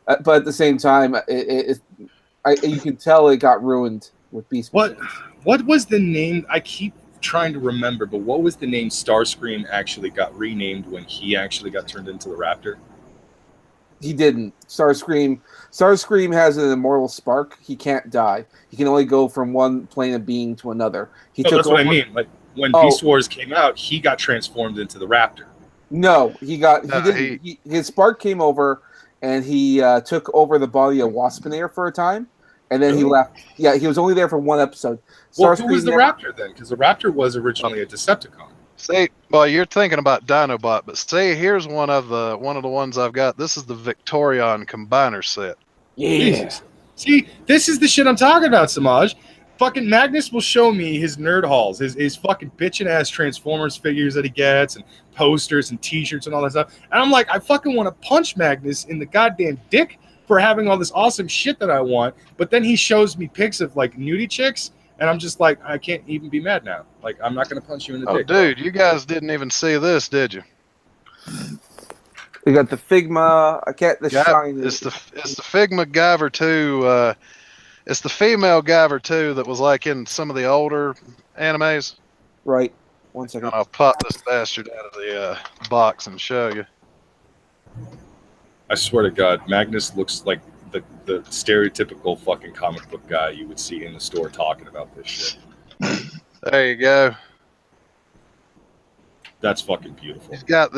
but at the same time, you can tell it got ruined with Beast Wars. What was the name? I keep trying to remember, but what was the name Starscream actually got renamed when he actually got turned into the Raptor? He didn't. Starscream has an immortal spark. He can't die. He can only go from one plane of being to another. That's what I mean. Like when Beast Wars came out, he got transformed into the Raptor. No, his spark came over, and he took over the body of Waspinator for a time, and then he left. Yeah, he was only there for one episode. Well, who was the Raptor then? Because the Raptor was originally a Decepticon. See, well, you're thinking about Dinobot, but see, here's one of the ones I've got. This is the Victorion Combiner set. Yeah. Jesus. See, this is the shit I'm talking about, Samaj. Fucking Magnus will show me his nerd hauls, his fucking bitchin' ass Transformers figures that he gets, and posters and T-shirts and all that stuff. And I'm like, I fucking want to punch Magnus in the goddamn dick for having all this awesome shit that I want. But then he shows me pics of like nudie chicks. And I'm just like, I can't even be mad now. Like, I'm not going to punch you in the dick. Oh, dude, you guys didn't even see this, did you? We got the Figma. Shiny. It's the Figma Guyver 2. It's the female Guyver 2 that was like in some of the older animes. Right. 1 second. And I'll pop this bastard out of the box and show you. I swear to God, Magnus looks like the stereotypical fucking comic book guy you would see in the store talking about this shit. There you go. That's fucking beautiful.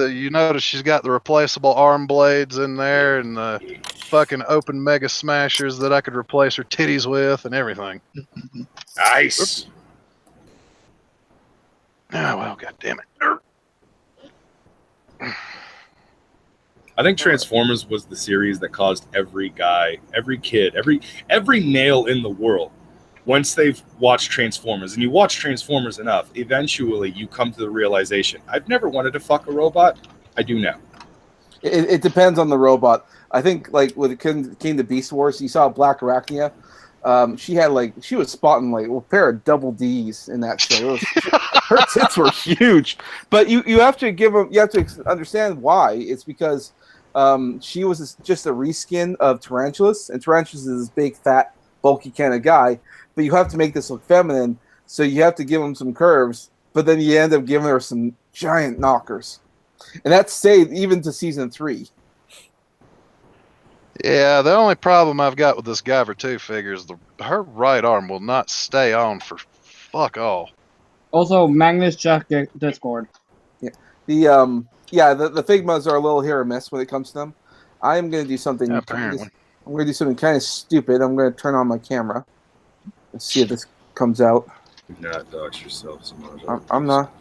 You notice she's got the replaceable arm blades in there and the fucking open mega smashers that I could replace her titties with and everything. Nice. Oh, well, god damn it. I think Transformers was the series that caused every guy, every kid, every male in the world, once they've watched Transformers, and you watch Transformers enough, eventually you come to the realization, I've never wanted to fuck a robot. I do now. It depends on the robot. I think like when it came to Beast Wars, you saw Black Arachnia. She was spotting like a pair of double D's in that show. Her tits were huge, but you have to understand why. It's because she was just a reskin of Tarantulas, and Tarantulas is this big, fat, bulky kind of guy. But you have to make this look feminine, so you have to give him some curves but then you end up giving her some giant knockers, and that stayed even to season 3. Yeah, the only problem I've got with this Guyver 2 figure is her right arm will not stay on for fuck all. Also, Magnus check Discord. The Figmas are a little hit or miss when it comes to them. I'm gonna do something. Apparently. I'm gonna do something kind of stupid. I'm gonna turn on my camera. Let's see if this comes out. Do not dox yourself so much. I'm not.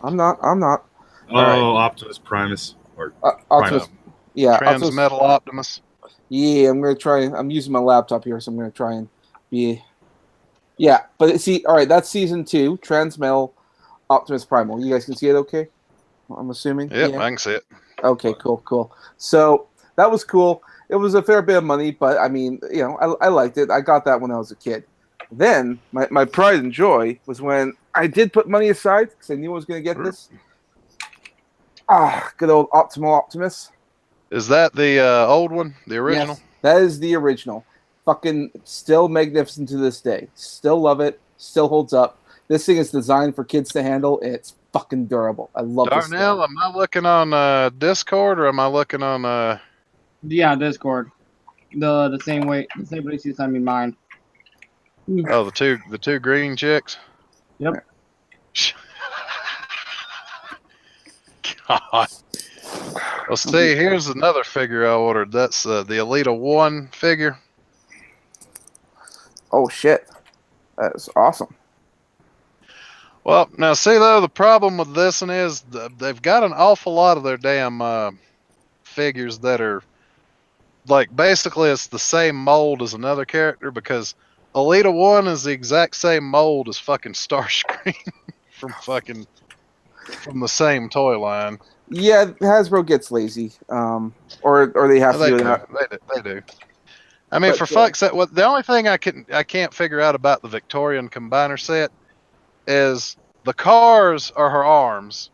Oh, Alright. Optimus Primus. Or Optimus. Yeah, Transmetal Optimus. Yeah, I'm gonna try. I'm using my laptop here, so I'm gonna try and be. Yeah, but see, all right, that's season 2, Transmetal Optimus Primal. You guys can see it, okay? I'm assuming. Yep, yeah. I can see it. Okay, cool. So that was cool. It was a fair bit of money, but I mean, I liked it. I got that when I was a kid. Then my pride and joy was when I did put money aside because I knew I was going to get this. Good old Optimal Optimus. Is that the old one? The original? Yes, that is the original. Fucking still magnificent to this day. Still love it. Still holds up. This thing is designed for kids to handle, and it's fucking durable. I love this thing. Darnell, am I looking on Discord or am I looking on Yeah, Discord. The same way, the same place you sent me mine. the two green chicks? Yep. God. Well, see, here's another figure I ordered. That's the Elita 1 figure. Oh shit, that is awesome. Well, now see though, the problem with this one is they've got an awful lot of their damn figures that are like basically it's the same mold as another character because Elita 1 is the exact same mold as fucking Starscream from the same toy line. Yeah, Hasbro gets lazy, or they have to do that. They do. I mean, for fuck's sake, the only thing I can't figure out about the Victorian combiner set is the cars are her arms,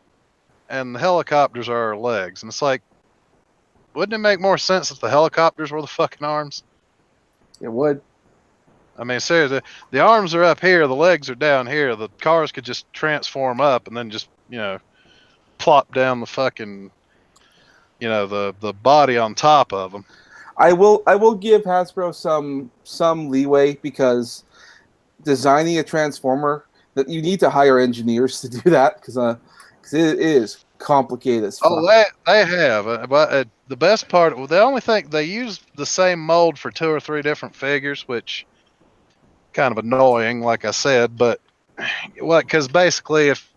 and the helicopters are her legs, and it's like, wouldn't it make more sense if the helicopters were the fucking arms? It would. I mean, seriously, the arms are up here, the legs are down here. The cars could just transform up and then just plop down the fucking, the body on top of them. I will give Hasbro some leeway because designing a transformer that you need to hire engineers to do that because it is complicated as fuck. Oh, they have, but the best part, the only thing they use the same mold for 2 or 3 different figures, which kind of annoying, like I said, but because basically if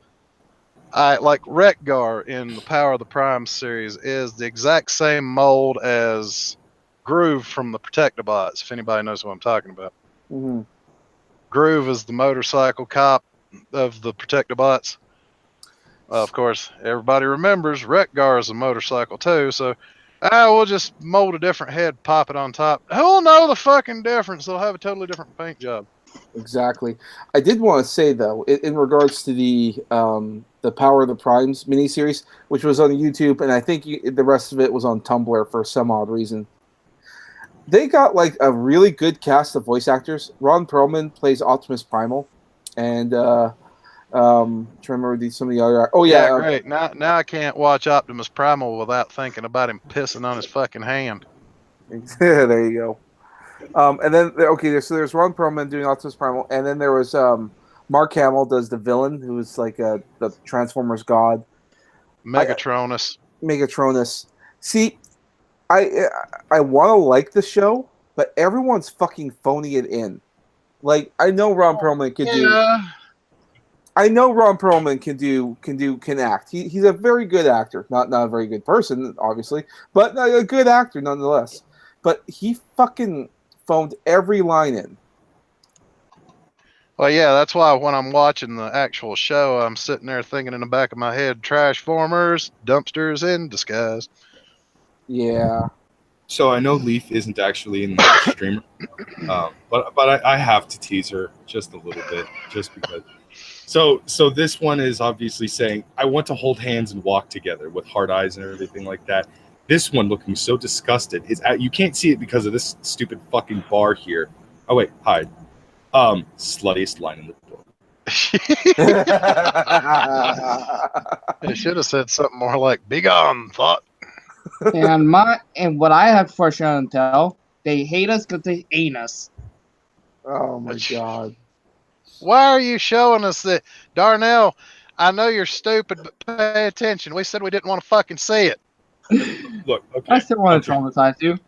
I like Wreck-Gar in the Power of the Prime series is the exact same mold as Groove from the Protectobots, if anybody knows what I'm talking about. Mm-hmm. Groove is the motorcycle cop of the Protectobots. Of course, everybody remembers Wreck-Gar is a motorcycle too, so we'll just mold a different head, pop it on top. Who'll know the fucking difference? They'll have a totally different paint job. Exactly. I did want to say though, in regards to the Power of the Primes miniseries, which was on YouTube, and I think the rest of it was on Tumblr for some odd reason. They got like a really good cast of voice actors. Ron Perlman plays Optimus Primal, and trying to remember some of the other. Oh yeah, great. Now I can't watch Optimus Primal without thinking about him pissing on his fucking hand. There you go. And then so there's Ron Perlman doing Optimus Primal, and then there was Mark Hamill does the villain, who's like the Transformers god, Megatronus. Megatronus. See, I want to like the show, but everyone's fucking phoning it in. Like I know Ron Perlman can do. I know Ron Perlman can act. He's a very good actor. Not a very good person, obviously, but a good actor nonetheless. But he fucking phoned every line in. Well, yeah, that's why when I'm watching the actual show, I'm sitting there thinking in the back of my head, Trashformers, dumpsters in disguise. Yeah. So I know Leaf isn't actually in the streamer, but I have to tease her just a little bit, just because. So this one is obviously saying, I want to hold hands and walk together with hard eyes and everything like that. This one looking so disgusted is you can't see it because of this stupid fucking bar here. Oh wait, hide. Sluttiest line in the book. They should have said something more like "Be gone, thought." and what I have for show and tell, they hate us because they ain't us. Oh my god. Why are you showing us that, Darnell? I know you're stupid, but pay attention. We said we didn't want to fucking see it. Look, okay. I still want to okay. traumatize you.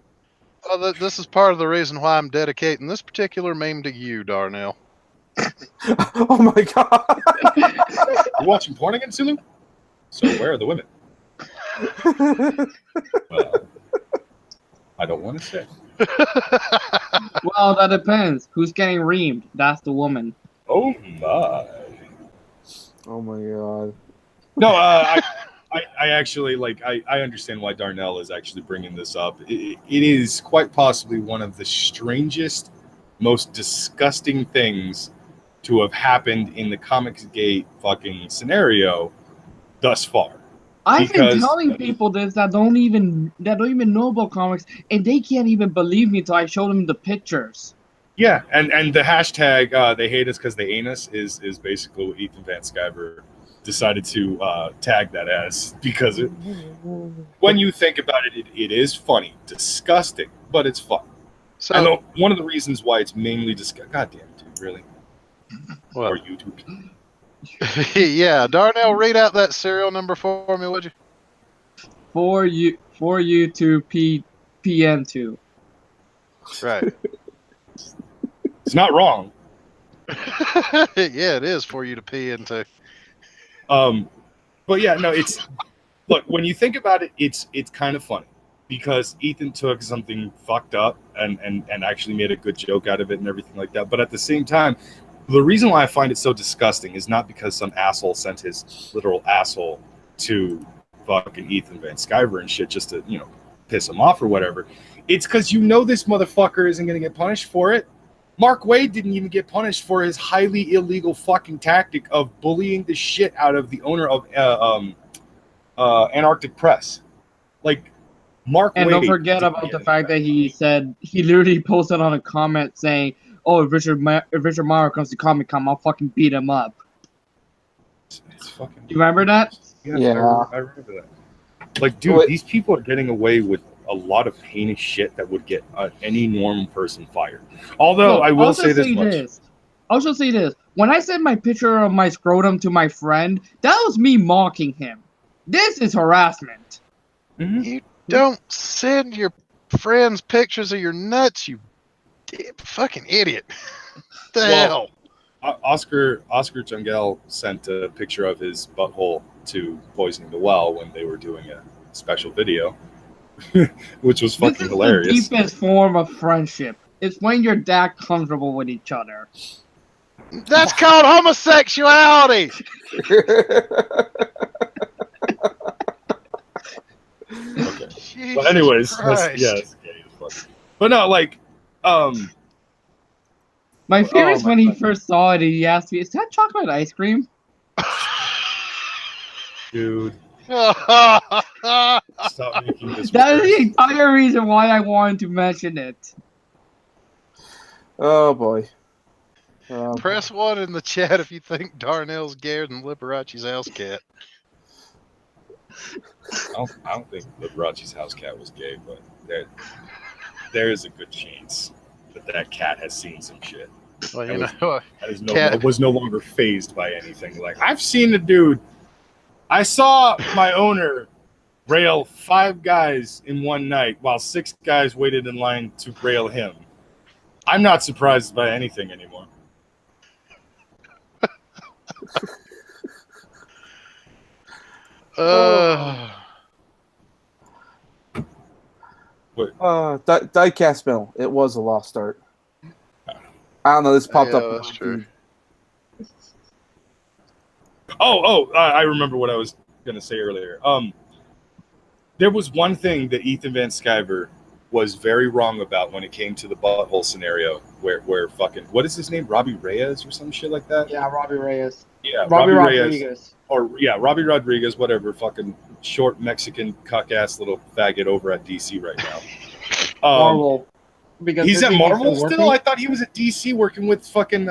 Well, this is part of the reason why I'm dedicating this particular meme to you, Darnell. Oh my god. You watching porn again, Sulu? So where are the women? Well, I don't want to say. Well, that depends. Who's getting reamed? That's the woman. Oh my. Oh my god. No, I actually like. I understand why Darnell is actually bringing this up. It is quite possibly one of the strangest, most disgusting things to have happened in the Comicsgate fucking scenario thus far. I've been Because- telling people this that don't even know about comics, and they can't even believe me until I show them the pictures. Yeah, and the hashtag they hate us because they ain't us is basically what Ethan Van Sciver decided to tag that as, because when you think about it, it is funny, disgusting, but it's fun. So, I know one of the reasons why it's mainly disgusting. God damn it, dude, really? well, Or YouTube? yeah, Darnell, read out that serial number for me, would you? For you to PN2. Right. It's not wrong. Yeah, it is for you to pee into. But yeah, no, it's look, when you think about it, it's kind of funny because Ethan took something fucked up and actually made a good joke out of it and everything like that. But at the same time, the reason why I find it so disgusting is not because some asshole sent his literal asshole to fucking Ethan Van Sciver and shit just to, piss him off or whatever. It's because this motherfucker isn't going to get punished for it. Mark Waid didn't even get punished for his highly illegal fucking tactic of bullying the shit out of the owner of Antarctic Press. Like, Mark And Waid don't forget didn't about get the fact that he said he literally posted on a comment saying, "Oh, if Richard Morrow comes to Comic Con, I'll fucking beat him up." It's fucking. You remember that? Yeah. Yeah. I remember that. Like, dude, these people are getting away with a lot of heinous shit that would get any normal person fired. Although, Look, I will I'll say just this much. I'll just say this. When I sent my picture of my scrotum to my friend, that was me mocking him. This is harassment. Mhm. You don't send your friends pictures of your nuts, you fucking idiot. The Well, hell? Oscar Jungel sent a picture of his butthole to Poisoning the Well when they were doing a special video, which was fucking This is hilarious. the deepest form of friendship. It's when you're that comfortable with each other. That's called homosexuality. Okay. Jesus But anyways, Christ. that's gay as fuck. But no, like, My favorite is my when he God. first saw it, he asked me, "Is that chocolate ice cream?" dude, Oh, stop making this That is the worse. entire reason why I wanted to mention it. Oh boy. Press 1 in the chat if you think Darnell's gayer than Liberace's house cat. I don't think Liberace's house cat was gay, but there is a good chance that cat has seen some shit. Well, That you know, was no longer phased by anything. Like, I've seen a dude. I saw my owner rail 5 guys in one night while 6 guys waited in line to rail him. I'm not surprised by anything anymore. Diecast Mill. It was a lost art. I don't know. This popped Yeah, up. that's true. I remember what I was gonna say earlier. There was one thing that Ethan Van Sciver was very wrong about when it came to the butthole scenario, where fucking, what is his name, Robbie Reyes or some shit like that? Yeah, Robbie Reyes. Yeah, Robbie Reyes. Rodriguez. Or yeah, Robbie Rodriguez, whatever, fucking short Mexican cuck ass little faggot over at DC right now. Marvel. Because He's his at name is Marvel still still? I working. thought he was at DC working with fucking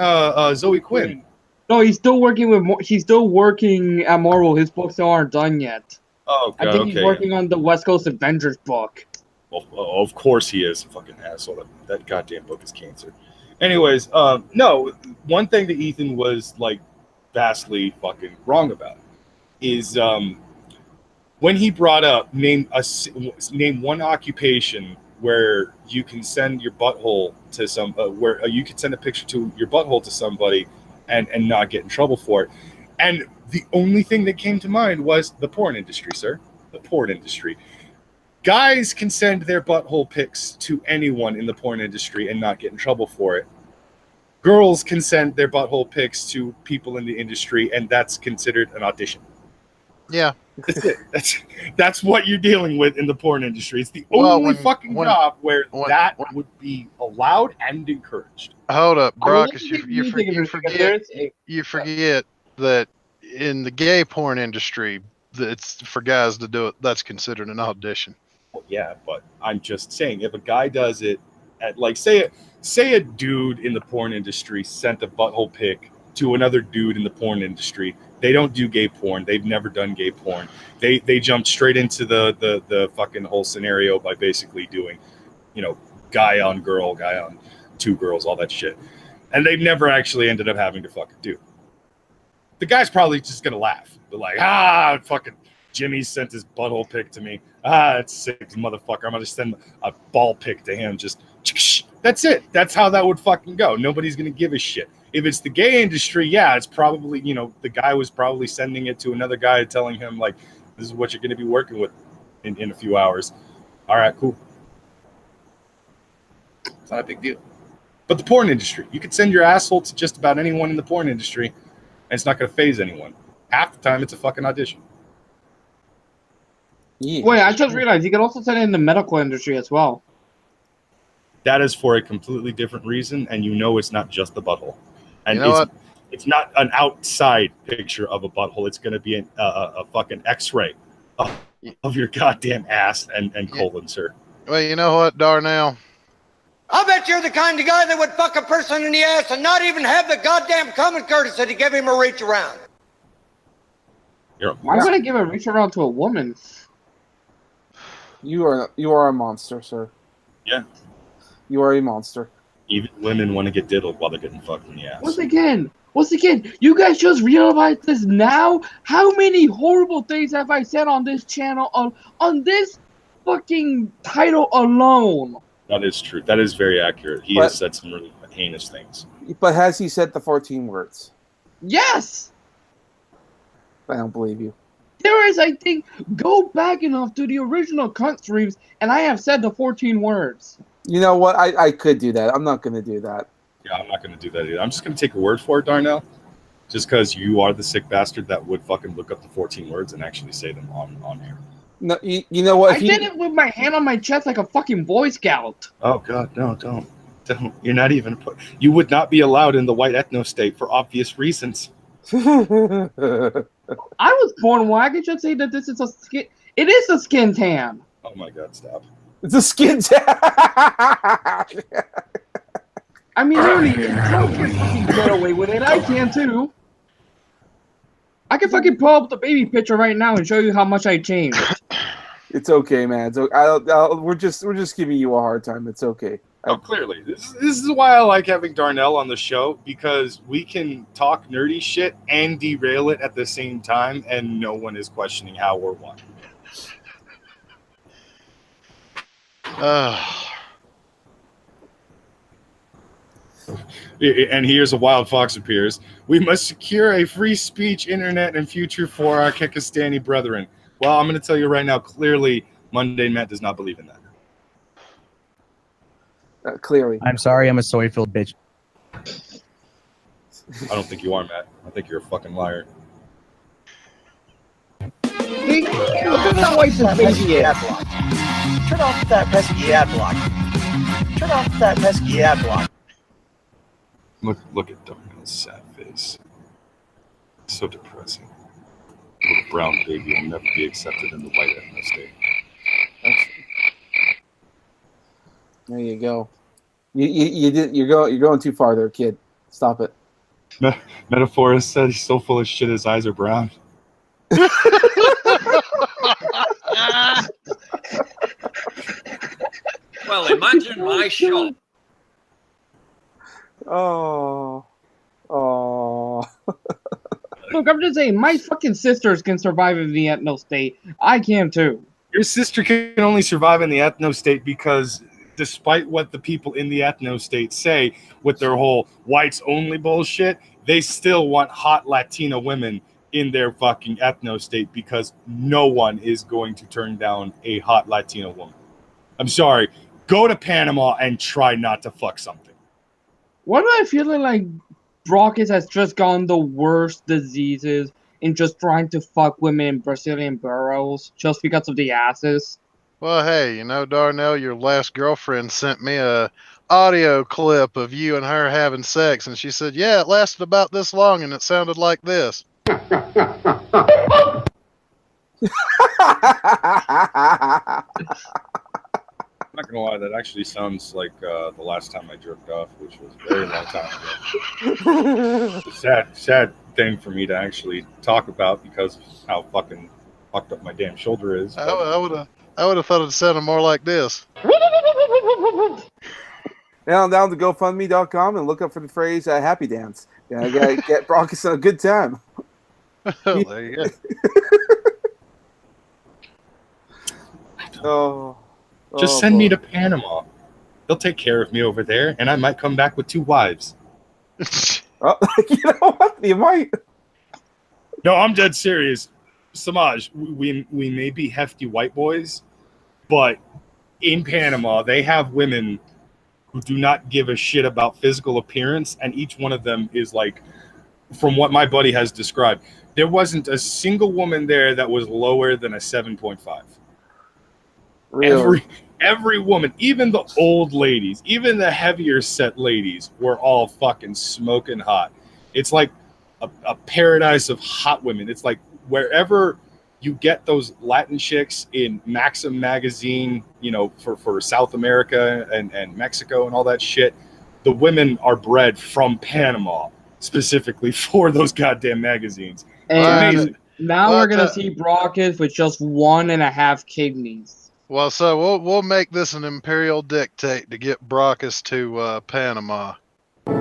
Zoe Quinn. No, he's still working with. He's still working at Marvel. His books still aren't done yet. Oh, God, I think he's okay. working on the West Coast Avengers book. Well, of course he is. Fucking asshole. That goddamn book is cancer. Anyways, no. One thing that Ethan was like vastly fucking wrong about is when he brought up name one occupation where you can send your butthole to some where you can send a picture to your butthole to somebody and not get in trouble for it. And the only thing that came to mind was the porn industry, sir. The porn industry. Guys can send their butthole pics to anyone in the porn industry and not get in trouble for it. Girls can send their butthole pics to people in the industry, and that's considered an audition. Yeah. That's it. That's what you're dealing with in the porn industry. It's the only job where that would be allowed and encouraged. Hold up, Brock. You forget forget that in the gay porn industry, it's for guys to do it. That's considered an audition. Well, yeah, but I'm just saying, if a guy does it at like say a dude in the porn industry sent a butthole pic to another dude in the porn industry. They don't do gay porn. They've never done gay porn. They jumped straight into the fucking whole scenario by basically doing, guy on girl, guy on two girls, all that shit. And they've never actually ended up having to fucking do. The guy's probably just gonna laugh. They're like, fucking Jimmy sent his butthole pic to me. It's sick, motherfucker. I'm gonna send a ball pic to him. Just that's it. That's how that would fucking go. Nobody's gonna give a shit. If it's the gay industry, yeah, it's probably, the guy was probably sending it to another guy telling him, like, this is what you're going to be working with in a few hours. All right, cool. It's not a big deal. But the porn industry, you could send your asshole to just about anyone in the porn industry, and it's not going to faze anyone. Half the time, it's a fucking audition. Yeah. Wait, I just realized you can also send it in the medical industry as well. That is for a completely different reason, and it's not just the butthole. And it's not an outside picture of a butthole. It's going to be a fucking X-ray of your goddamn ass and colon, sir. Well, you know what, Darnell? I bet you're the kind of guy that would fuck a person in the ass and not even have the goddamn common courtesy to give him a reach around. Why would I give a reach around to a woman? You are a monster, sir. Yeah. You are a monster. Even women want to get diddled while they're getting fucked in the ass. Once again, you guys just realize this now? How many horrible things have I said on this channel, on this fucking title alone? That is true. That is very accurate. He has said some really heinous things. But has he said the 14 words? Yes! I don't believe you. There is, I think, go back enough to the original cunt streams, and I have said the 14 words. You know what? I could do that. I'm not going to do that. Yeah, I'm not going to do that either. I'm just going to take your word for it, Darnell. Just because you are the sick bastard that would fucking look up the 14 words and actually say them on here. No, you know what? I did it with my hand on my chest like a fucking Boy Scout. Oh, God, no, don't. You're not even... You would not be allowed in the white ethno state for obvious reasons. I was born where I could just say that this is a skin... It is a skin tan. Oh, my God, stop. It's a skin tan. I mean, literally, Joe can fucking get away with it. I can too. I can fucking pull up the baby picture right now and show you how much I changed. It's okay, man. It's okay. We're just giving you a hard time. It's okay. Oh, clearly. This is why I like having Darnell on the show, because we can talk nerdy shit and derail it at the same time, and no one is questioning how or why. And here's a wild fox appears. We must secure a free speech, internet, and future for our Kekistani brethren. Well, I'm going to tell you right now, clearly, Mundane Matt does not believe in that. Clearly. I'm sorry, I'm a soy-filled bitch. I don't think you are, Matt. I think you're a fucking liar. Turn off that pesky ad block. Turn off that pesky ad block. Look at Darnell's sad face. It's so depressing. Little brown baby will never be accepted in the white ethno state. There you go. You're going too far there, kid. Stop it. Metaphorist said he's so full of shit his eyes are brown. Well, imagine my shock. Oh. Look, I'm just saying, my fucking sisters can survive in the ethno state. I can too. Your sister can only survive in the ethno state because despite what the people in the ethno state say with their whole whites only bullshit, they still want hot Latina women in their fucking ethno state because no one is going to turn down a hot Latina woman. I'm sorry. Go to Panama and try not to fuck something. Why do I feel like Brockus has just gotten the worst diseases in just trying to fuck women in Brazilian burrows just because of the asses? Well, hey, Darnell, your last girlfriend sent me a audio clip of you and her having sex, and she said, yeah, it lasted about this long, and it sounded like this. I'm not gonna lie, that actually sounds like the last time I jerked off, which was a very long time ago. It's a sad thing for me to actually talk about because of how fucking fucked up my damn shoulder is. I would have thought it sounded more like this. Now down to GoFundMe.com and look up for the phrase "Happy Dance." Yeah, I gotta get Brockus a good time. There you Oh. go. Just send me to Panama. They'll take care of me over there, and I might come back with 2 wives. Oh, you know what? You might. No, I'm dead serious. Samaj, we may be hefty white boys, but in Panama, they have women who do not give a shit about physical appearance, and each one of them is like, from what my buddy has described, there wasn't a single woman there that was lower than a 7.5. Really? Every woman, even the old ladies, even the heavier set ladies, were all fucking smoking hot. It's like a paradise of hot women. It's like wherever you get those Latin chicks in Maxim magazine, for South America and Mexico and all that shit, the women are bred from Panama specifically for those goddamn magazines. And now we're gonna see Brockus with just 1.5 kidneys. Well, so we'll make this an imperial dictate to get Brockus to Panama.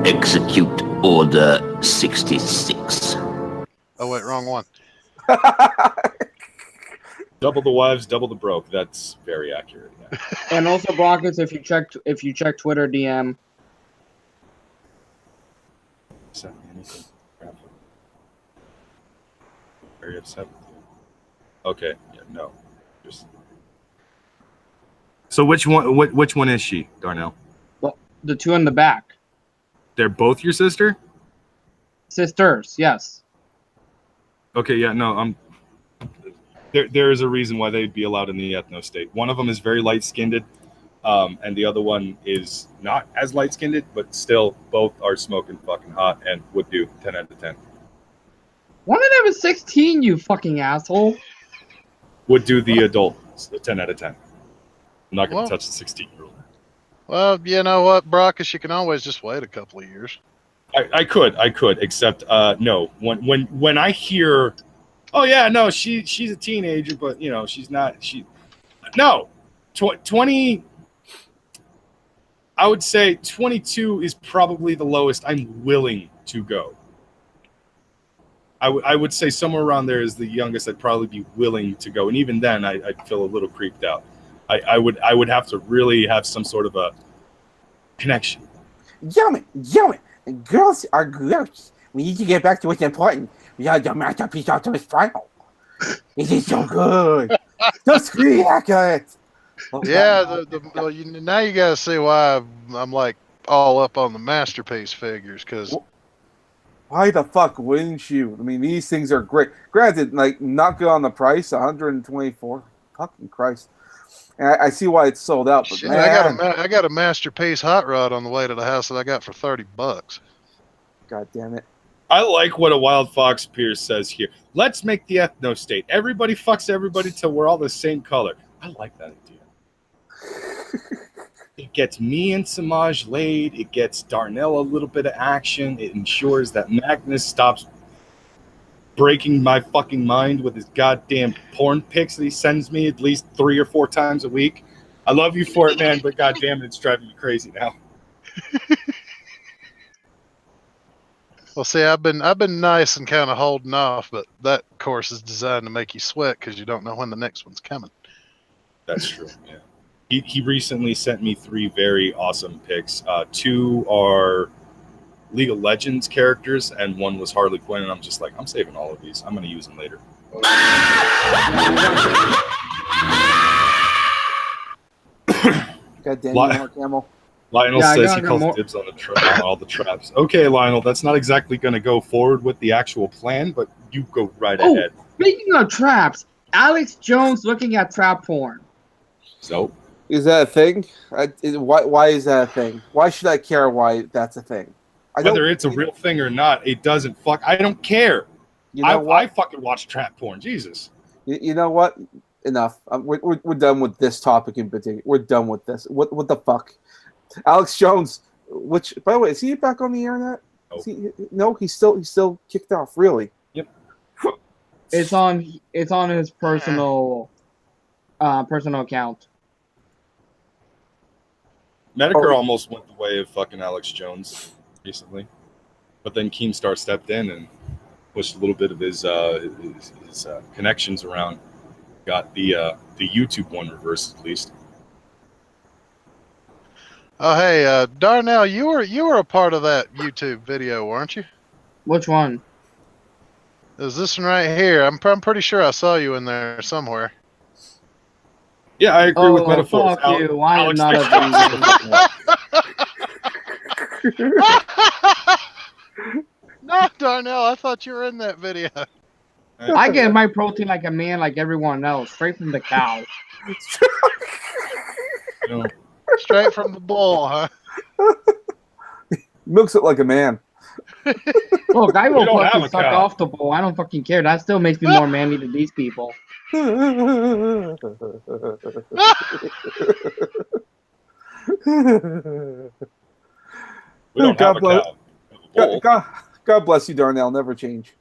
Execute Order 66. Oh, wait, wrong one. Double the wives, double the broke. That's very accurate. Yeah. And also, Brockus, if you check Twitter DM. Send me anything. Very upset with you. Okay, yeah, no. So which one is she, Darnell? Well, the 2 in the back. They're both your sister? Sisters, yes. Okay, yeah, no, there is a reason why they'd be allowed in the ethno state. One of them is very light-skinned, and the other one is not as light-skinned, but still both are smoking fucking hot and would do 10 out of 10. One of them is 16, you fucking asshole. Would do the adult 10 out of 10. I'm not going to touch the 16-year-old. Well, you know what, Brockus, you can always just wait a couple of years. I could, except no. When I hear, oh yeah, no, she's a teenager, but she's not. 20. I would say 22 is probably the lowest I'm willing to go. I would say somewhere around there is the youngest I'd probably be willing to go, and even then, I'd feel a little creeped out. I would have to really have some sort of a connection. Yummy. Girls are gross. We need to get back to what's important. We are the masterpiece of this final. It is so good. So scream accurate. Yeah, now you gotta see why I'm like all up on the masterpiece figures, because. Why the fuck wouldn't you? I mean, these things are great. Granted, like, not good on the price, 124. Fucking Christ. And I see why it's sold out, but Shit, man. I got a masterpiece hot rod on the way to the house that I got for $30. God damn it. I like what a Wild Fox Pierce says here. Let's make the ethno state. Everybody fucks everybody till we're all the same color. I like that idea. It gets me and Samaj laid. It gets Darnell a little bit of action. It ensures that Magnus stops breaking my fucking mind with his goddamn porn pics that he sends me at least 3 or 4 times a week. I love you for it, man, but goddamn it, it's driving me crazy now. Well, see, I've been nice and kind of holding off, but that course is designed to make you sweat because you don't know when the next one's coming. That's true. Yeah. He recently sent me 3 very awesome pics. 2 are League of Legends characters, and 1 was Harley Quinn. And I'm just like, I'm saving all of these. I'm going to use them later. Got Daniel Mark Hamill. Lionel says he calls dibs on on all the traps. Okay, Lionel, that's not exactly going to go forward with the actual plan, but you go right ahead. Speaking of traps, Alex Jones looking at trap porn. So, is that a thing? Why is that a thing? Why should I care why that's a thing? Whether it's a real thing or not, it doesn't fuck. I don't care. You know I fucking watch trap porn. Jesus. You know what? Enough. We're done with this topic in particular. We're done with this. What the fuck? Alex Jones, which, by the way, is he back on the internet? No, he's still kicked off. Really? Yep. It's on his personal account. Medicare almost went the way of fucking Alex Jones recently, but then Keemstar stepped in and pushed a little bit of his connections around. Got the YouTube one reversed at least. Oh, hey, Darnell, you were a part of that YouTube video, weren't you? Which one? Is this one right here? I'm pretty sure I saw you in there somewhere. Yeah, I agree with metaphors. Fuck you. I am not a vegan. No, Darnell, I thought you were in that video. I get my protein like a man, like everyone else, straight from the cow. Straight from the bull, huh? Milks it like a man. Look, I will fucking suck off the bull. I don't fucking care. That still makes me more manly than these people. We don't have a cow. God bless you, Darnell. Never change.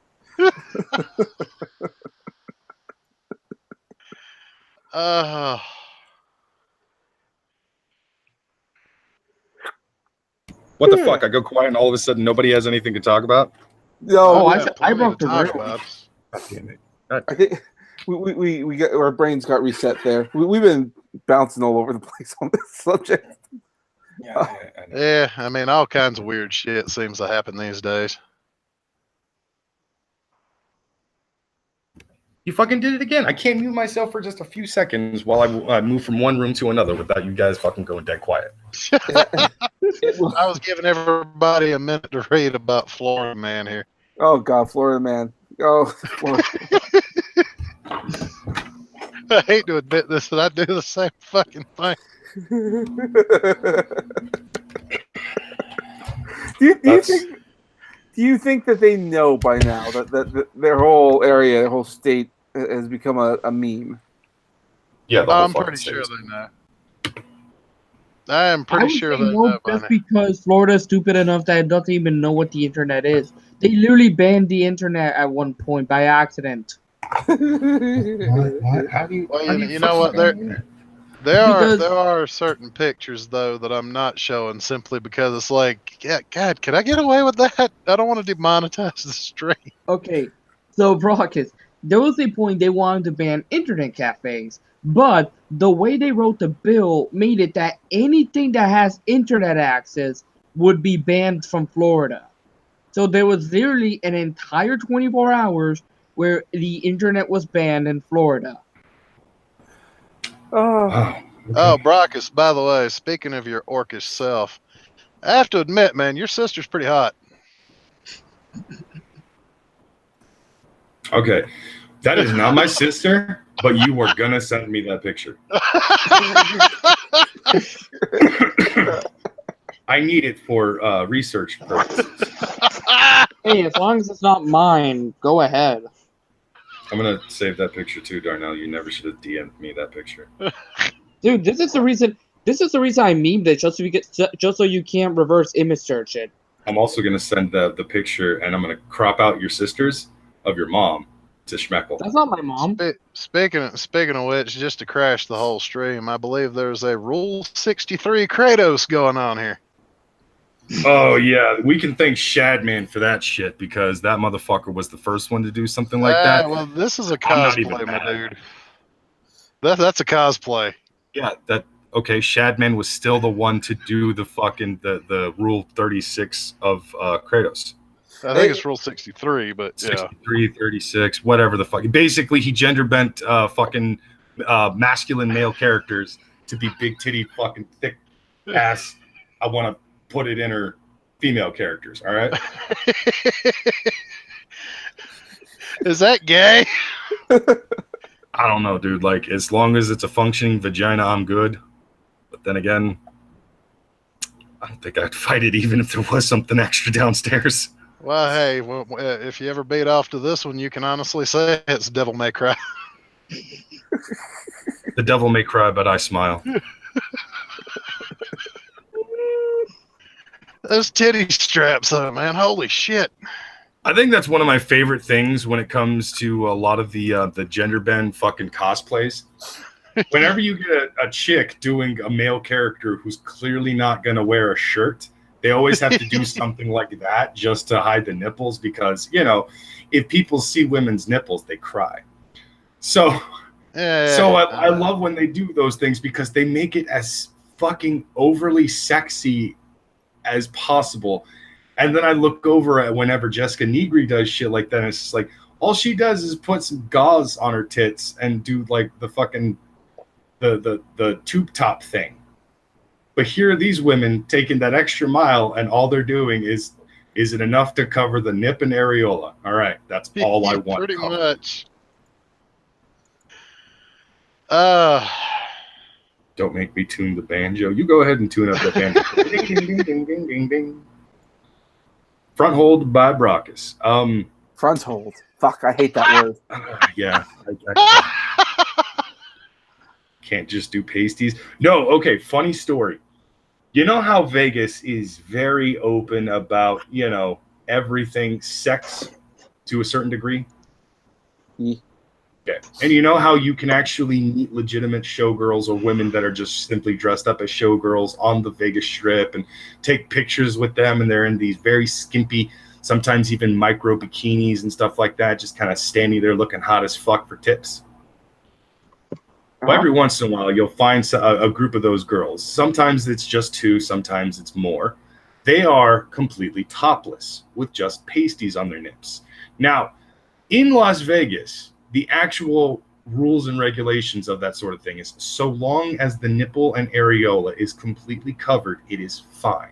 What the fuck? I go quiet and all of a sudden nobody has anything to talk about? No, I broke the room. God damn it. I think we got our brains got reset there. We've been bouncing all over the place on this subject. Yeah, I mean, all kinds of weird shit seems to happen these days. You fucking did it again. I can't mute myself for just a few seconds while I move from one room to another without you guys fucking going dead quiet. I was giving everybody a minute to read about Florida Man here. Oh, God, Florida Man. Oh, Florida. I hate to admit this, but I do the same fucking thing. Do you think that they know by now that their whole area, their whole state has become a meme? Yeah, I'm pretty sure they know. I am pretty sure they know. Just because Florida's stupid enough that it doesn't even know what the internet is. They literally banned the internet at one point by accident. How do you? Well, you know what? There are certain pictures though that I'm not showing simply because it's like, yeah, God, can I get away with that? I don't want to demonetize the stream. Okay, so Brockus, there was a point they wanted to ban internet cafes, but the way they wrote the bill made it that anything that has internet access would be banned from Florida. So there was literally an entire 24 hours where the internet was banned in Florida. Oh, Brockus, by the way, speaking of your orcish self, I have to admit, man, your sister's pretty hot. Okay, that is not my sister, but you were gonna send me that picture. I need it for research purposes. Hey, as long as it's not mine, go ahead. I'm gonna save that picture too, Darnell. You never should have DM'd me that picture. Dude, this is the reason This is the reason I memed it, just so you can't reverse image search it. I'm also gonna send the picture, and I'm gonna crop out your sisters of your mom to Schmeckle. That's not my mom. Speaking of which, just to crash the whole stream, I believe there's a Rule 63 Kratos going on here. Oh yeah, we can thank Shadman for that shit because that motherfucker was the first one to do something like that. Well, this is a cosplay, my dude. That's a cosplay. Yeah, okay. Shadman was still the one to do the fucking the Rule 36 of Kratos. I think it's Rule 63, but 63, 36, whatever the fuck. Basically, he gender bent fucking masculine male characters to be big titty fucking thick ass. I want to put it in her female characters. All right. Is that gay? I don't know, dude. Like, as long as it's a functioning vagina, I'm good. But then again, I don't think I'd fight it even if there was something extra downstairs. Well, hey, if you ever beat off to this one, you can honestly say it's Devil May Cry. The devil may cry, but I smile. Those titty straps, though, man. Holy shit. I think that's one of my favorite things when it comes to a lot of the gender bend fucking cosplays. Whenever you get a chick doing a male character who's clearly not going to wear a shirt, they always have to do something like that just to hide the nipples because, you know, if people see women's nipples, they cry. So I love when they do those things because they make it as fucking overly sexy as possible. And then I look over at whenever Jessica Negri does shit like that, and it's just like, all she does is put some gauze on her tits and do like the fucking the tube top thing. But here are these women taking that extra mile, and all they're doing is it enough to cover the nip and areola? All right, that's all I want. Pretty much. Don't make me tune the banjo. You go ahead and tune up the banjo. Ding, ding, ding, ding, ding, ding, ding. Front hold by Brockus. Front hold. Fuck, I hate that word. Yeah. I can't just do pasties. No, okay, funny story. You know how Vegas is very open about, you know, everything sex to a certain degree? Yeah. Okay. And you know how you can actually meet legitimate showgirls or women that are just simply dressed up as showgirls on the Vegas Strip and take pictures with them, and they're in these very skimpy, sometimes even micro bikinis and stuff like that, just kind of standing there looking hot as fuck for tips. Well, every once in a while, you'll find a group of those girls. Sometimes it's just two, sometimes it's more. They are completely topless with just pasties on their nips. Now, in Las Vegas, the actual rules and regulations of that sort of thing is so long as the nipple and areola is completely covered, it is fine.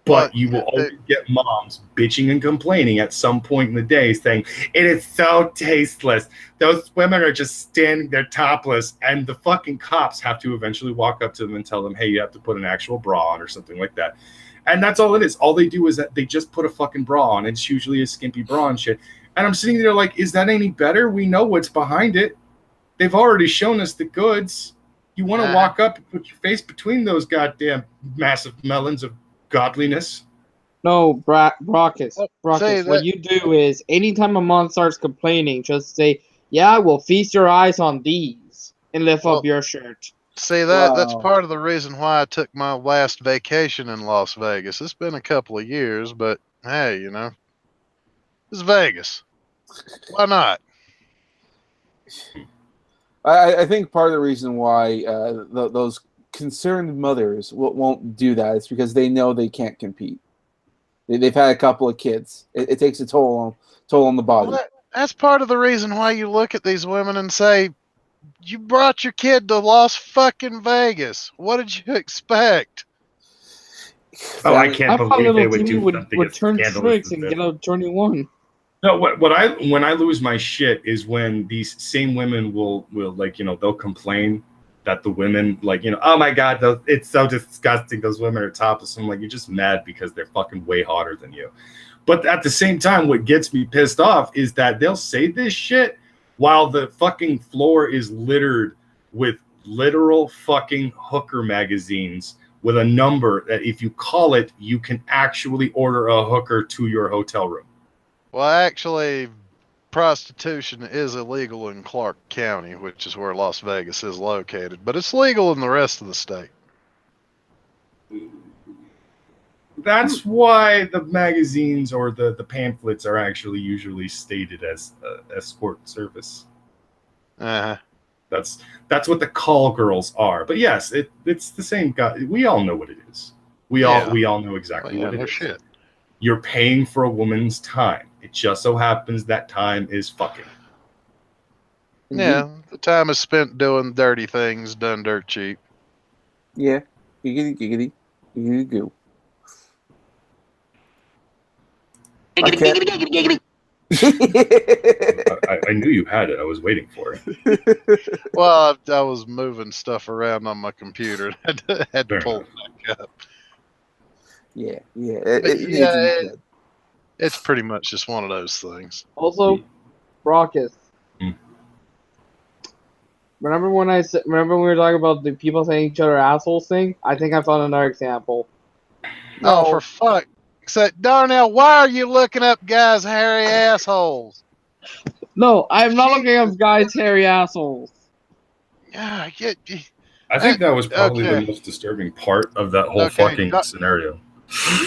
But you will always get moms bitching and complaining at some point in the day saying, it is so tasteless. Those women are just standing there topless, and the fucking cops have to eventually walk up to them and tell them, hey, you have to put an actual bra on or something like that. And that's all it is. All they do is that they just put a fucking bra on. It's usually a skimpy bra and shit. And I'm sitting there like, is that any better? We know what's behind it. They've already shown us the goods. You want to walk up and put your face between those goddamn massive melons of godliness? No, Brockus, what you do is, anytime a mom starts complaining, just say, yeah, well, feast your eyes on these, and lift up your shirt. See, that's part of the reason why I took my last vacation in Las Vegas. It's been a couple of years, but hey, you know, it's Vegas. Why not? I think part of the reason why those concerned mothers won't do that is because they know they can't compete. They've had a couple of kids. It takes a toll on the body. Well, that's part of the reason why you look at these women and say, you brought your kid to Las fucking Vegas. What did you expect? Oh, I can't believe they would do something would turn tricks and get out 21. No, when I lose my shit is when these same women will like, you know, they'll complain that the women, like, you know, oh my god, it's so disgusting, those women are topless. I'm like, you're just mad because they're fucking way hotter than you. But at the same time, what gets me pissed off is that they'll say this shit while the fucking floor is littered with literal fucking hooker magazines with a number that if you call it, you can actually order a hooker to your hotel room. Well, actually, prostitution is illegal in Clark County, which is where Las Vegas is located, but it's legal in the rest of the state. That's why the magazines or the pamphlets are actually usually stated as escort service. Uh-huh. That's what the call girls are. But yes, it's the same guy. We all know what it is. We all know exactly what it is. Shit. You're paying for a woman's time. It just so happens that time is fucking. Yeah, the time is spent doing dirty things done dirt cheap. Yeah. Giggity, goo. I knew you had it. I was waiting for it. Well, I was moving stuff around on my computer. I had to pull it back up. Yeah. It's pretty much just one of those things. Also, Raucous. Remember when we were talking about the people saying each other assholes thing? I think I found another example. Oh, for fuck. Except, Darnell, why are you looking up guys' hairy assholes? No, I am not looking up guys' hairy assholes. Yeah, I think that was probably the most disturbing part of that whole fucking scenario.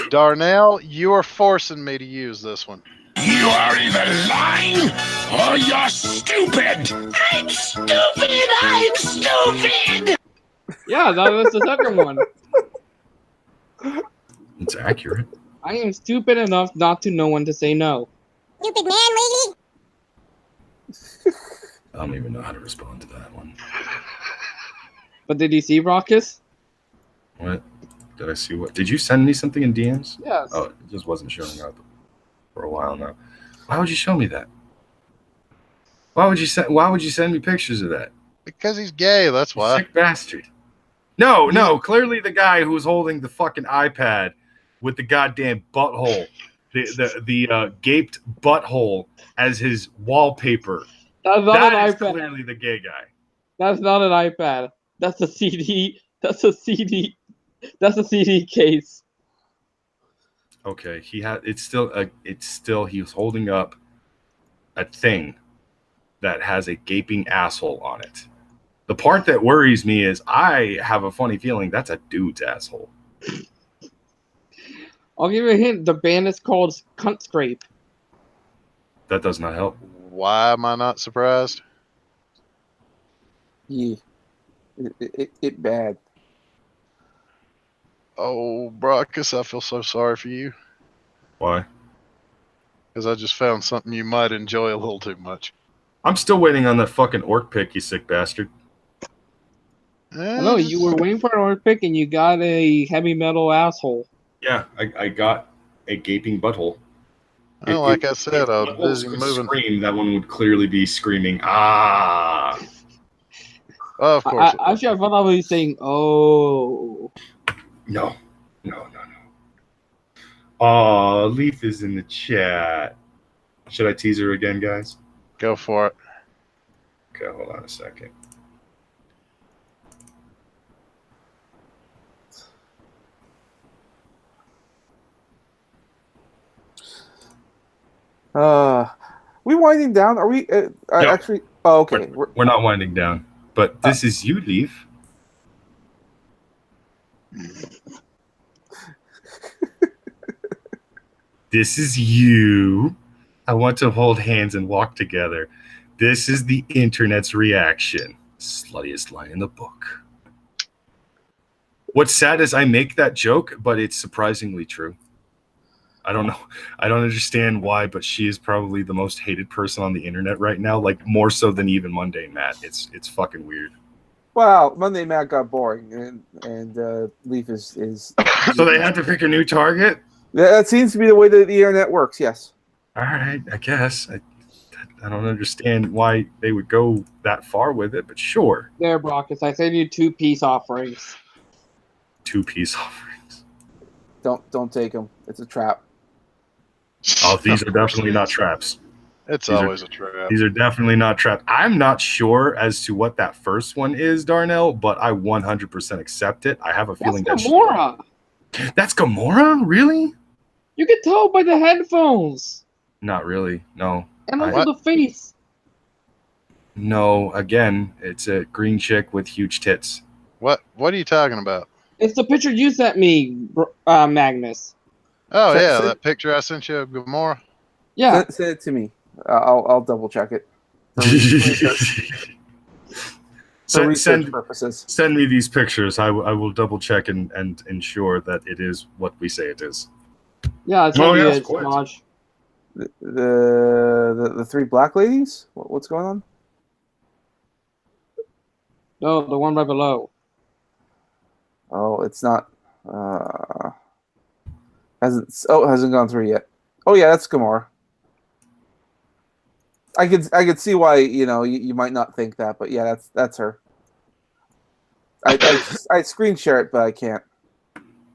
Darnell, you are forcing me to use this one. You are either lying or you're stupid. I'm stupid. I'm stupid. Yeah, that was the second one. It's accurate. I am stupid enough not to know when to say no. Stupid man, lady. I don't even know how to respond to that one. But did you see Raucous? What? Did I see what? Did you send me something in DMs? Yes. Oh, it just wasn't showing up for a while now. Why would you show me that? Why would you send me pictures of that? Because he's gay, that's why. Sick bastard. No, clearly the guy who was holding the fucking iPad with the goddamn butthole, the gaped butthole as his wallpaper. That is clearly the gay guy. That's not an iPad. That's a CD. That's a CD. That's a CD case. Okay, it's still he was holding up a thing that has a gaping asshole on it. The part that worries me is I have a funny feeling that's a dude's asshole. I'll give you a hint. The band is called Cunt Scrape. That does not help. Why am I not surprised? Yeah. It bad. Oh, Brockus, I feel so sorry for you. Why? Because I just found something you might enjoy a little too much. I'm still waiting on that fucking orc pick, you sick bastard. No, you were waiting for an orc pick and you got a heavy metal asshole. Yeah, I got a gaping butthole. Well, like I said, I was busy moving. Scream, that one would clearly be screaming, ah. Oh, of course. Actually, I thought I was saying, oh. No. Oh, Leaf is in the chat. Should I tease her again, guys? Go for it. Okay, hold on a second. We winding down? Are we actually? Oh, okay. We're not winding down, but this is you, Leaf. This is you. I want to hold hands and walk together. This is the internet's reaction. Sluttiest line in the book. What's sad is I make that joke, but it's surprisingly true. I don't know. I don't understand why, but she is probably the most hated person on the internet right now, like more so than even Monday Matt. It's fucking weird. Well, Monday Matt got boring, and Leaf is. So they had to pick a new target? That seems to be the way that the internet works, yes. All right, I guess. I don't understand why they would go that far with it, but sure. There, Brockus, I sent you 2 peace offerings. 2 peace offerings. Don't take them. It's a trap. Oh, these are definitely not traps. It's These always a trap. These are definitely not trapped. I'm not sure as to what that first one is, Darnell, but I 100% accept it. I have a feeling That's Gamora. That's Gamora? Really? You can tell by the headphones. Not really. No. And also the face. No, again, it's a green chick with huge tits. What are you talking about? It's the picture you sent me, Magnus. Oh, yeah, that picture I sent you of Gamora. Yeah. Send it to me. I'll double check it. For research purposes. Send me these pictures. I will double check and ensure that it is what we say it is. Yeah, it's Samaj. The three black ladies? What's going on? No, the one right below. Oh, it's not. Hasn't gone through yet. Oh yeah, that's Gamora. I could see why you might not think that, but yeah, that's her. I screen share it, but I can't.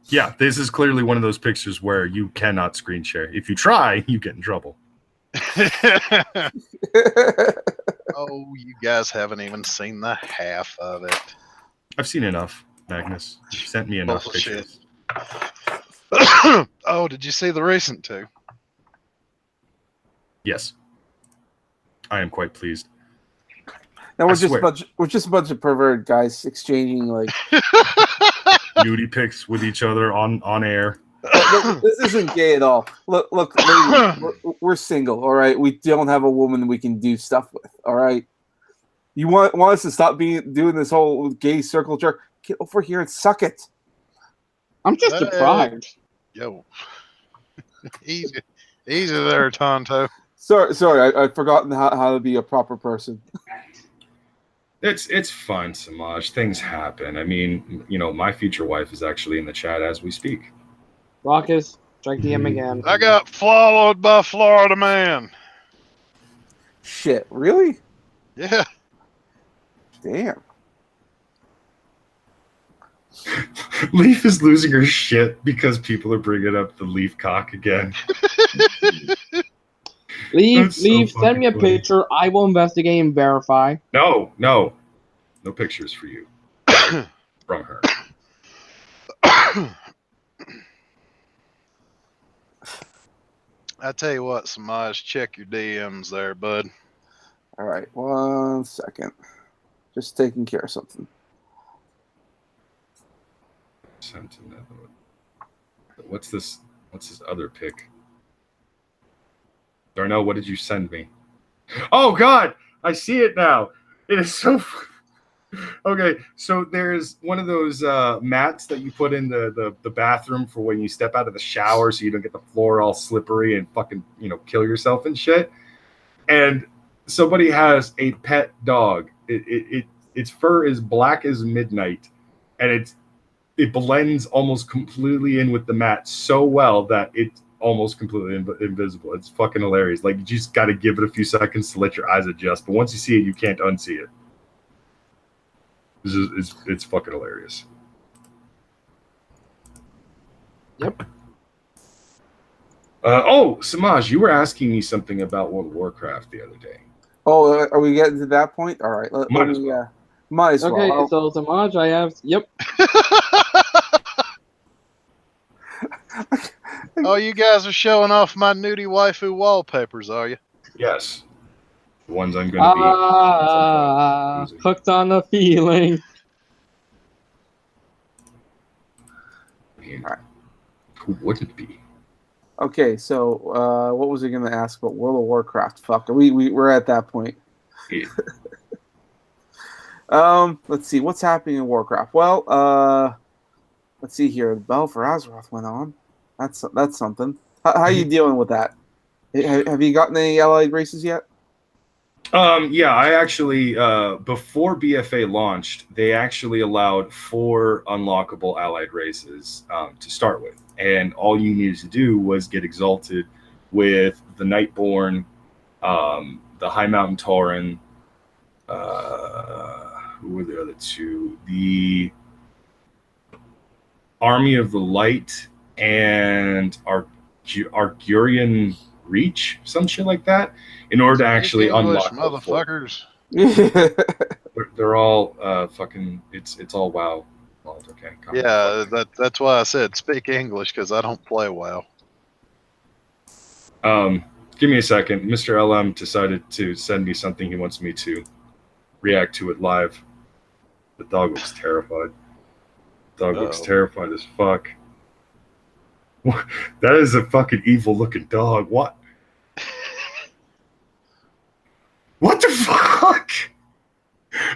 Yeah, this is clearly one of those pictures where you cannot screen share. If you try, you get in trouble. Oh, you guys haven't even seen the half of it. I've seen enough, Magnus. You sent me enough pictures. Oh, did you see the recent two? Yes. I am quite pleased. Now we're just a bunch of perverted guys exchanging like nudie pics with each other on air. This isn't gay at all. Look, ladies, we're single, all right? We don't have a woman we can do stuff with, all right? You want us to stop doing this whole gay circle jerk? Get over here and suck it. I'm just deprived. Yo. Easy there, Tonto. Sorry, I've forgotten how to be a proper person. It's fine, Samaj. Things happen. I mean, my future wife is actually in the chat as we speak. Rockus, strike DM again. I got followed by Florida Man. Shit, really? Yeah. Damn. Leaf is losing her shit because people are bringing up the Leaf cock again. Leaf, send me a picture. I will investigate and verify. No pictures for you from her. I tell you what, Samaj, check your DMs there, bud. All right, 1 second. Just taking care of something. Sent another one. What's this other pic? Darnell, what did you send me? Oh God, I see it now. It is so. Okay, so there's one of those mats that you put in the bathroom for when you step out of the shower, so you don't get the floor all slippery and fucking kill yourself and shit. And somebody has a pet dog. Its fur is black as midnight, and it blends almost completely in with the mat so well that it's almost completely invisible. It's fucking hilarious. Like, you just got to give it a few seconds to let your eyes adjust. But once you see it, you can't unsee it. It's fucking hilarious. Yep. Samaj, you were asking me something about World of Warcraft the other day. Oh, are we getting to that point? All right. Might as well. Okay, so Samaj, I have... Yep. Oh, you guys are showing off my nudie waifu wallpapers, are you? Yes. The ones I'm going to be. Hooked on the feeling. All right. Who wouldn't be? Okay, so what was I going to ask about World of Warcraft? Fuck, we're at that point. Yeah. Let's see, what's happening in Warcraft? Well, let's see here. The Battle for Azeroth went on. That's something. How are you dealing with that? Have you gotten any allied races yet? Yeah, I actually, before BFA launched, they actually allowed 4 unlockable allied races to start with. And all you needed to do was get exalted with the Nightborn, the High Mountain Tauren, who were the other 2? The Army of the Light and Argurian reach, some shit like that, in order to actually English, unlock those four. motherfuckers. They're all fucking. It's all WoW. Well, okay. Yeah, that's why I said speak English because I don't play WoW. Give me a second. Mr. LM decided to send me something he wants me to react to it live. The dog looks terrified. Dog looks terrified as fuck. That is a fucking evil looking dog. What? What the fuck?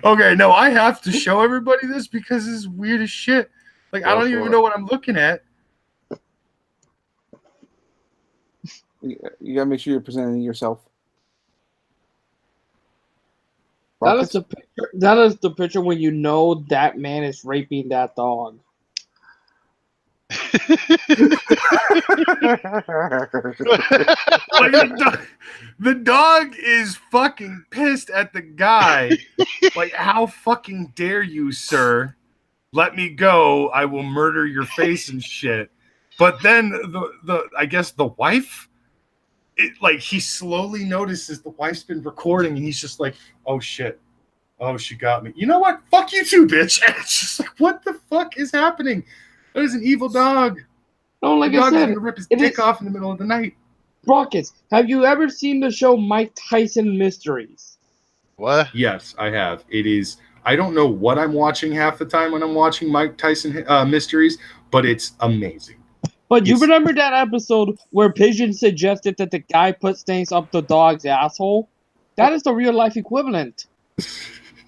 Okay, no, I have to show everybody this because this is weird as shit. Like, I don't even know what I'm looking at. You gotta make sure you're presenting yourself. That is the picture. That is the picture when you know that man is raping that dog. Like, the dog is fucking pissed at the guy. Like, how fucking dare you, sir? Let me go. I will murder your face and shit. But then the I guess the wife, he slowly notices the wife's been recording, and he's just like, oh shit. Oh, she got me. You know what? Fuck you too, bitch. And it's just like, what the fuck is happening? That is an evil dog. No, like the I dog is said, gonna rip his dick off in the middle of the night. Rockets, have you ever seen the show Mike Tyson Mysteries? What? Yes, I have. It is. I don't know what I'm watching half the time when I'm watching Mike Tyson Mysteries, but it's amazing. But you remember that episode where Pigeon suggested that the guy puts things up the dog's asshole? That is the real life equivalent.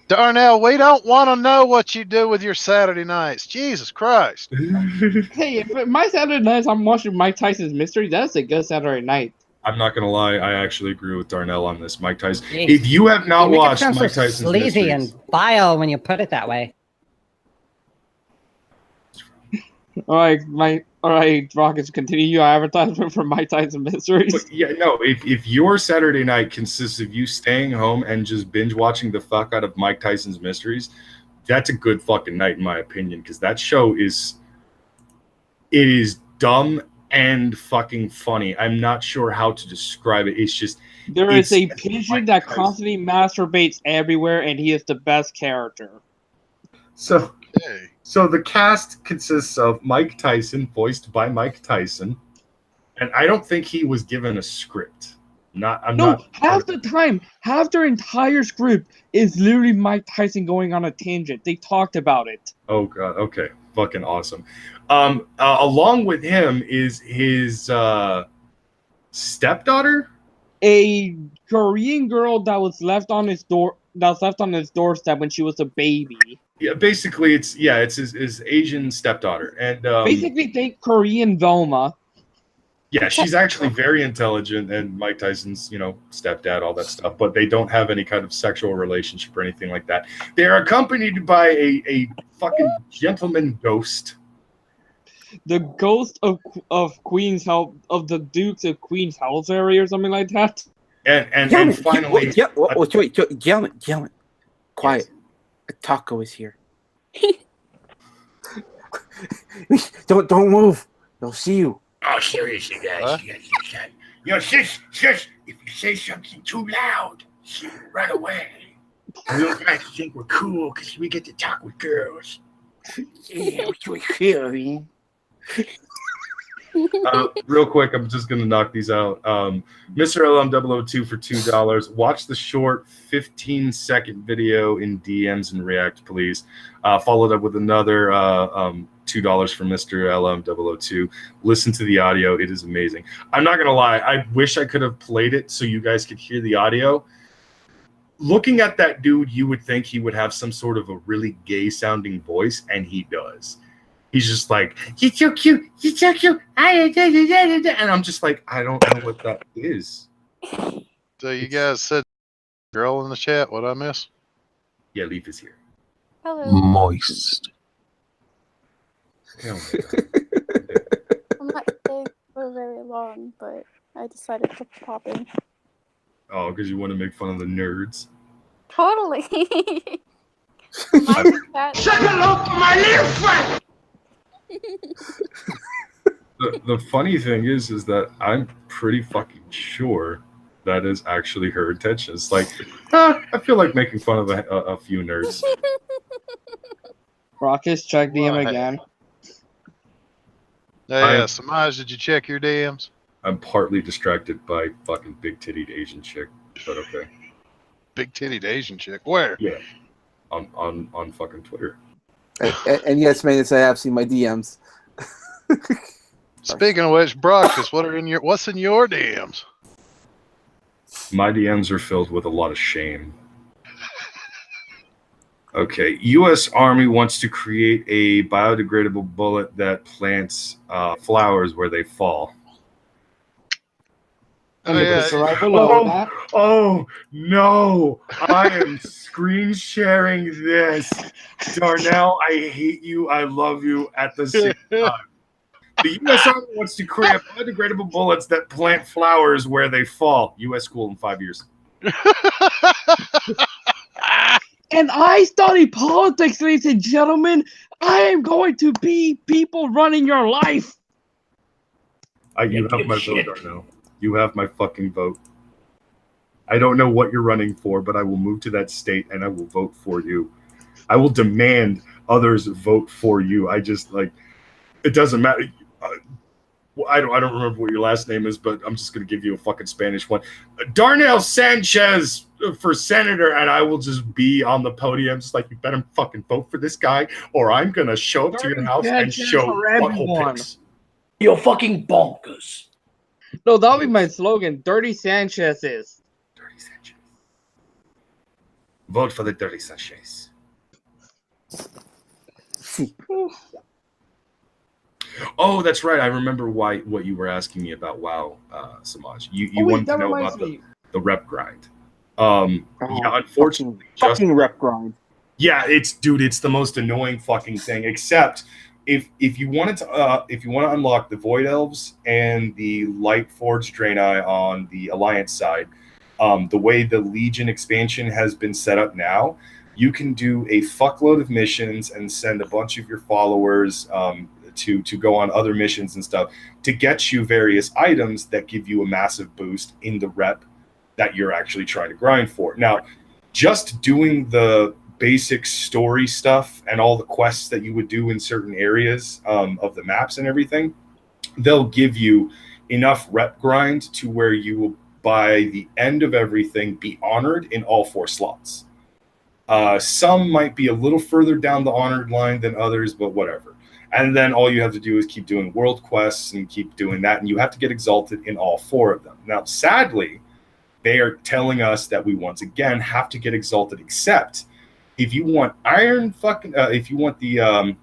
Darnell, we don't want to know what you do with your Saturday nights. Jesus Christ. Hey, if my Saturday nights I'm watching Mike Tyson's Mystery, that's a good Saturday night. I'm not gonna lie, I actually agree with Darnell on this. Mike Tyson. Jeez. If you have not You watched make it Mike sound so Tyson's sleazy Mysteries, and vile when you put it that way. All right, Rockets, continue your advertisement for Mike Tyson Mysteries. but yeah, no. If your Saturday night consists of you staying home and just binge watching the fuck out of Mike Tyson's Mysteries, that's a good fucking night in my opinion, because that show is dumb and fucking funny. I'm not sure how to describe it. It's just There is a pigeon that constantly masturbates everywhere, and he is the best character. So the cast consists of Mike Tyson, voiced by Mike Tyson, and I don't think he was given a script. Half the time, half their entire script is literally Mike Tyson going on a tangent. They talked about it. Oh god, okay, fucking awesome. Along with him is his stepdaughter, a Korean girl that was left on his doorstep when she was a baby. Yeah, basically, it's his Asian stepdaughter, and basically think Korean Velma. Yeah, she's actually very intelligent, and Mike Tyson's, stepdad, all that stuff. But they don't have any kind of sexual relationship or anything like that. They're accompanied by a fucking gentleman ghost. The ghost of Queen's Health, of the Dukes of Queen's Health area or something like that. And finally, wait, gentlemen, quiet. A taco is here. Don't move. They'll see you. Oh, seriously, guys. Sis, if you say something too loud, she will run away. You guys think we're cool because we get to talk with girls. Yeah, we're cool, man. Real quick, I'm just going to knock these out. Mr. LM002 for $2. Watch the short 15-second video in DMs and React, please. Followed up with another $2 for Mr. LM002. Listen to the audio. It is amazing. I'm not going to lie. I wish I could have played it so you guys could hear the audio. Looking at that dude, you would think he would have some sort of a really gay-sounding voice, and he does. He's just like, you're so cute, and I'm just like, I don't know what that is. So you guys said girl in the chat. What I miss? Yeah, Leaf is here. Hello. Moist. I'm not staying for very long, but I decided to pop in. Oh, because you want to make fun of the nerds. Totally. Say hello to my little friend. The funny thing is that I'm pretty fucking sure that is actually her intention. It's like, I feel like making fun of a few nerds. Rockets, check DM Why? again. Yeah, Samaj, did you check your DMs? I'm partly distracted by fucking big tittied Asian chick, but okay. Big tittied Asian chick. Where? Yeah, on fucking Twitter. And yes, Manus, I have seen my DMs. Speaking of which, Brockis, what's in your DMs? My DMs are filled with a lot of shame. Okay, U.S. Army wants to create a biodegradable bullet that plants flowers where they fall. And the picture right Oh, below that. oh no! I am screen sharing this. Darnell, I hate you. I love you at the same time. The U.S. Army wants to create biodegradable bullets that plant flowers where they fall. U.S. school in 5 years. And I study politics, ladies and gentlemen. I am going to be people running your life. You have my vote, Darnell. You have my fucking vote. I don't know what you're running for, but I will move to that state and I will vote for you. I will demand others vote for you. I just it doesn't matter. I don't remember what your last name is, but I'm just gonna give you a fucking Spanish one. Darnell Sanchez for senator, and I will just be on the podium, just like, you better fucking vote for this guy, or I'm gonna show up to your house and show butthole pics. You're fucking bonkers. No, that'll be my slogan. Dirty Sanchez is. Dirty Sanchez. Vote for the Dirty Sanchez. Oh, that's right. I remember what you were asking me about WoW, Samaj. You wanted to know about the rep grind. Yeah, unfortunately, fucking rep grind. Yeah, it's the most annoying fucking thing. Except if you want to unlock the Void Elves and the Light Forge Draenei on the Alliance side, the way the Legion expansion has been set up now, you can do a fuckload of missions and send a bunch of your followers to go on other missions and stuff to get you various items that give you a massive boost in the rep that you're actually trying to grind for. Now, just doing the basic story stuff and all the quests that you would do in certain areas of the maps and everything, they'll give you enough rep grind to where you will, by the end of everything, be honored in all 4 slots. Some might be a little further down the honored line than others, but whatever. And then all you have to do is keep doing world quests and keep doing that, and you have to get exalted in all 4 of them. Now, sadly, they are telling us that we once again have to get exalted, except if you want if you want the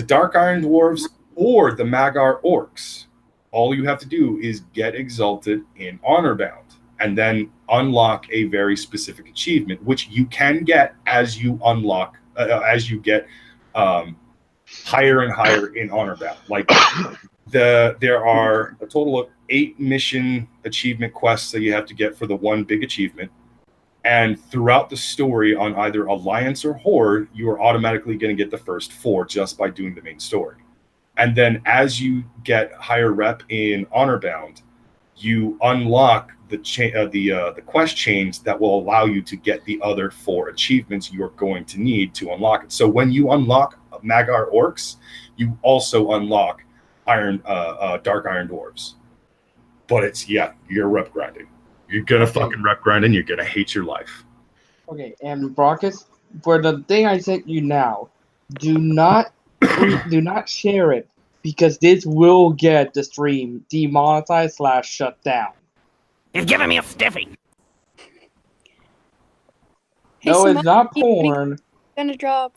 Dark Iron Dwarves or the Magar Orcs, all you have to do is get exalted in Honor Bound, and then unlock a very specific achievement, which you can get as you unlock, as you get higher and higher in Honor Bound. Like there are a total of 8 mission achievement quests that you have to get for the one big achievement. And throughout the story on either Alliance or Horde, you are automatically going to get the first 4 just by doing the main story. And then as you get higher rep in Honor Bound, you unlock the quest chains that will allow you to get the other 4 achievements you're going to need to unlock it. So when you unlock Magar Orcs, you also unlock Dark Iron Dwarves. But you're rep grinding. You're gonna fucking rep grind and you're gonna hate your life. Okay, and Brockus, for the thing I sent you now, do not share it, because this will get the stream demonetized / shut down. He's giving me a stiffy. No, it's not porn. I'm gonna draw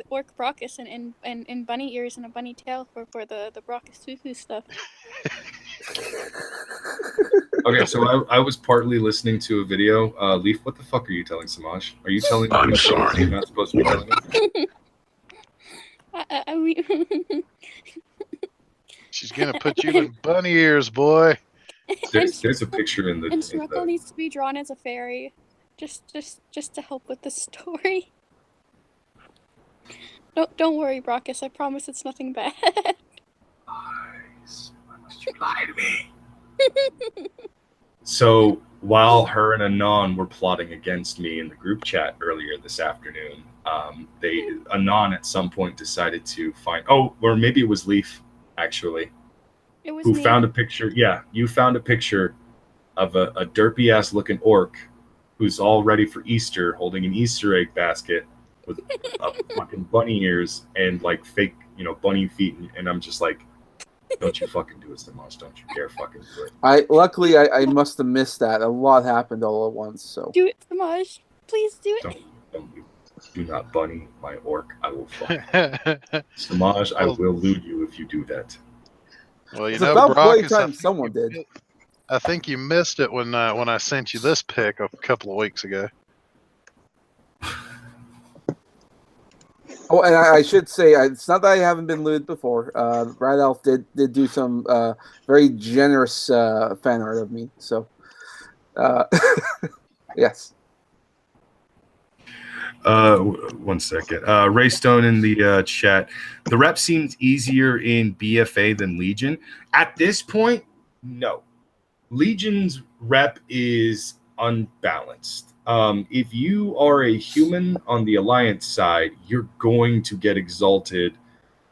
Orc Brockus and bunny ears and a bunny tail for the Brockus Fufu stuff. Okay, so I was partly listening to a video. Leaf, what the fuck are you telling Samaj? Are you telling me I'm sorry. you're not supposed to be telling him? She's gonna put you in bunny ears, boy. There's a picture in the. And Sruckle needs to be drawn as a fairy, just to help with the story. Don't worry, Brockus. I promise it's nothing bad. lies? Why must you lie to me? So while her and Anon were plotting against me in the group chat earlier this afternoon, Anon at some point decided to find, or maybe it was Leaf, actually, It was who me. found a picture. Yeah, you found a picture of a derpy ass looking orc who's all ready for Easter, holding an Easter egg basket with fucking bunny ears and like fake, bunny feet, and I'm just like, don't you fucking do it so much. Don't you dare fucking do it. Luckily I must have missed that. A lot happened all at once, so. Do it, Samaj. Please do it. Do not bunny my orc. I will fuck. Samaj, I will loot you if you do that. Well, It's about playtime someone did. I think you missed it when I sent you this pic a couple of weeks ago. Oh, and I should say, it's not that I haven't been looted before. Rat Elf did do some very generous fan art of me. So, yes. 1 second. Ray Stone in the chat. The rep seems easier in BFA than Legion. At this point, no. Legion's rep is unbalanced. If you are a human on the Alliance side, you're going to get exalted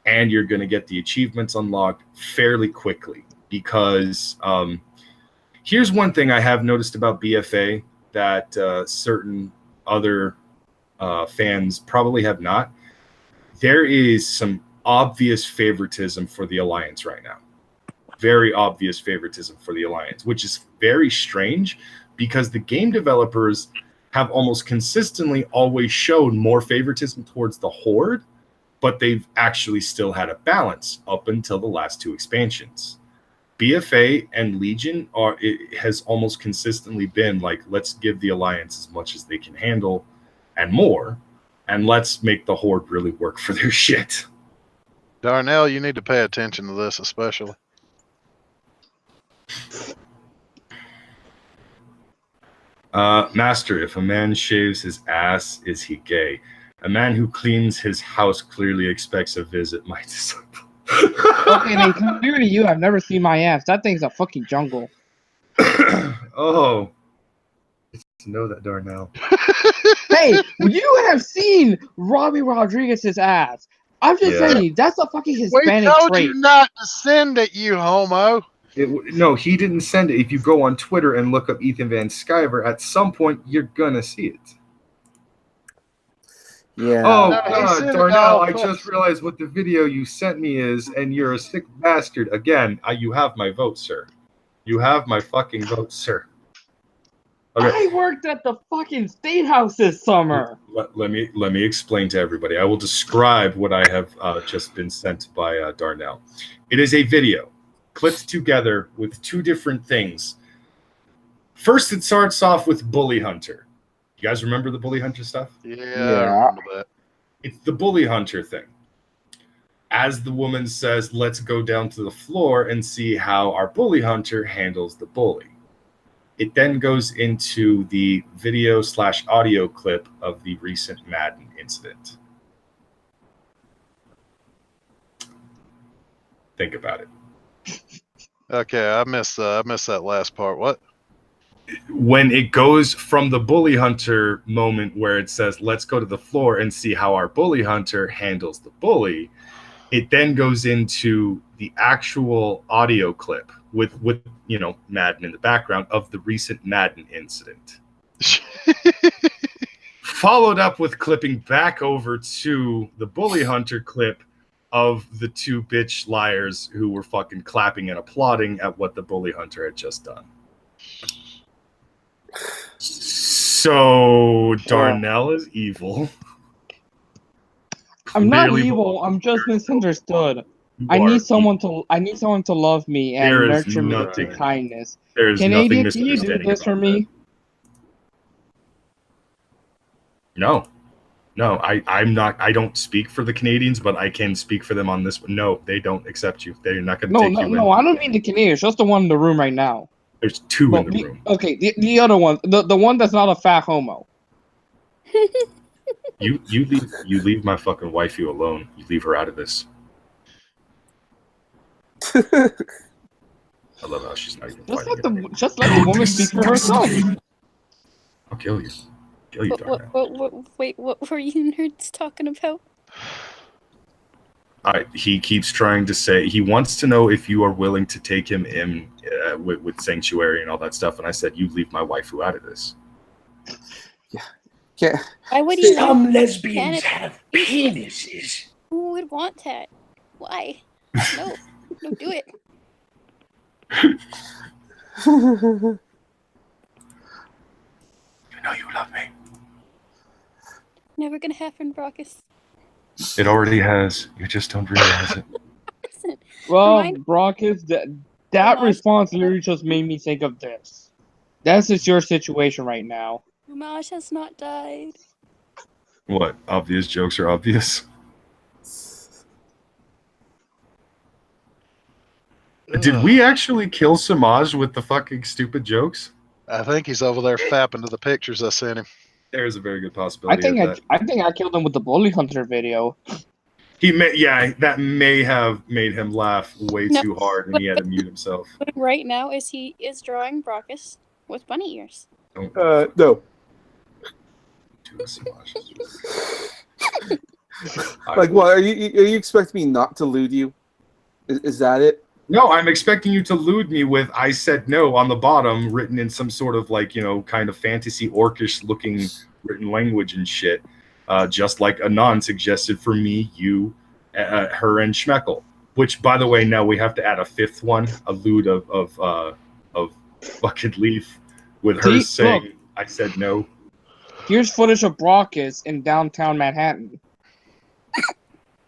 and you're going to get the achievements unlocked fairly quickly. Because here's one thing I have noticed about BFA that certain other fans probably have not. There is some obvious favoritism for the Alliance right now. Very obvious favoritism for the Alliance, which is very strange because the game developers have almost consistently always shown more favoritism towards the Horde, but they've actually still had a balance up until the last two expansions. BFA and Legion it has almost consistently been like, let's give the Alliance as much as they can handle and more, and let's make the Horde really work for their shit. Darnell, you need to pay attention to this especially. Master, if a man shaves his ass, is he gay? A man who cleans his house clearly expects a visit, my disciple. Okay, then clear to you, I've never seen my ass. That thing's a fucking jungle. Oh. To know that, Darnell. Hey, you have seen Robbie Rodriguez's ass. I'm just telling you, that's a fucking Hispanic We told trait. you not to send it, you homo. No, he didn't send it. If you go on Twitter and look up Ethan Van Sciver, at some point you're gonna see it. Yeah. Oh, No, he God, sent it Darnell, all I quick. just realized what the video you sent me is, and you're a sick bastard. Again, you have my vote, sir. You have my fucking vote, sir. Okay. I worked at the fucking State House this summer. Let me explain to everybody. I will describe what I have just been sent by Darnell. It is a video clipped together with two different things. First, it starts off with Bully Hunter. You guys remember the Bully Hunter stuff? Yeah, I remember that. It's the Bully Hunter thing. As the woman says, let's go down to the floor and see how our Bully Hunter handles the bully. It then goes into the video/audio clip of the recent Madden incident. Think about it. Okay, I missed that last part. What? When it goes from the Bully Hunter moment where it says, let's go to the floor and see how our Bully Hunter handles the bully, it then goes into the actual audio clip with Madden in the background of the recent Madden incident. Followed up with clipping back over to the Bully Hunter clip of the two bitch liars who were fucking clapping and applauding at what the Bully Hunter had just done. So Darnell is evil. I'm not Clearly evil. I'm just misunderstood. I need someone to love me and There is nurture me nothing- with kindness. There is Canadian, nothing can you do misunderstanding this for about me? No, I'm not. I don't speak for the Canadians, but I can speak for them on this one. No, they don't accept you. They're not going to take you in. No, I don't mean the Canadians. Just the one in the room right now. There's two in the room. Okay, the other one, the one that's not a fat homo. You leave my fucking wifey alone. You leave her out of this. I love how she's not even Just fighting. let the woman speak for herself. I'll kill you. Kill you, Darnell. Wait, what were you nerds talking about? He keeps trying to say he wants to know if you are willing to take him in with sanctuary and all that stuff. And I said, you leave my waifu out of this. Yeah. Why would you? Some lesbians have penises. Who would want that? Why? No, don't do it. I know you love me. Never gonna happen, Brockus. It already has. You just don't realize it. Listen, Well, Brockus, that response literally just made me think of this. That's just your situation right now. Rumaj has not died. What? Obvious jokes are obvious. Did we actually kill Samaj with the fucking stupid jokes? I think he's over there fapping to the pictures I sent him. There's a very good possibility. I think I killed him with the Bully Hunter video. That may have made him laugh way too hard, and he had to mute himself. Right now, he is drawing Brockus with bunny ears. No. Like, what? Are you expecting me not to lewd you? Is that it? No, I'm expecting you to lewd me with "I said no" on the bottom, written in some sort of kind of fantasy orcish looking written language and shit. Just like Anon suggested for me, you, her, and Schmeckle. Which, by the way, now we have to add a fifth one, a lewd of fucking Leaf, with her saying, look, "I said no." Here's footage of Brockus in downtown Manhattan.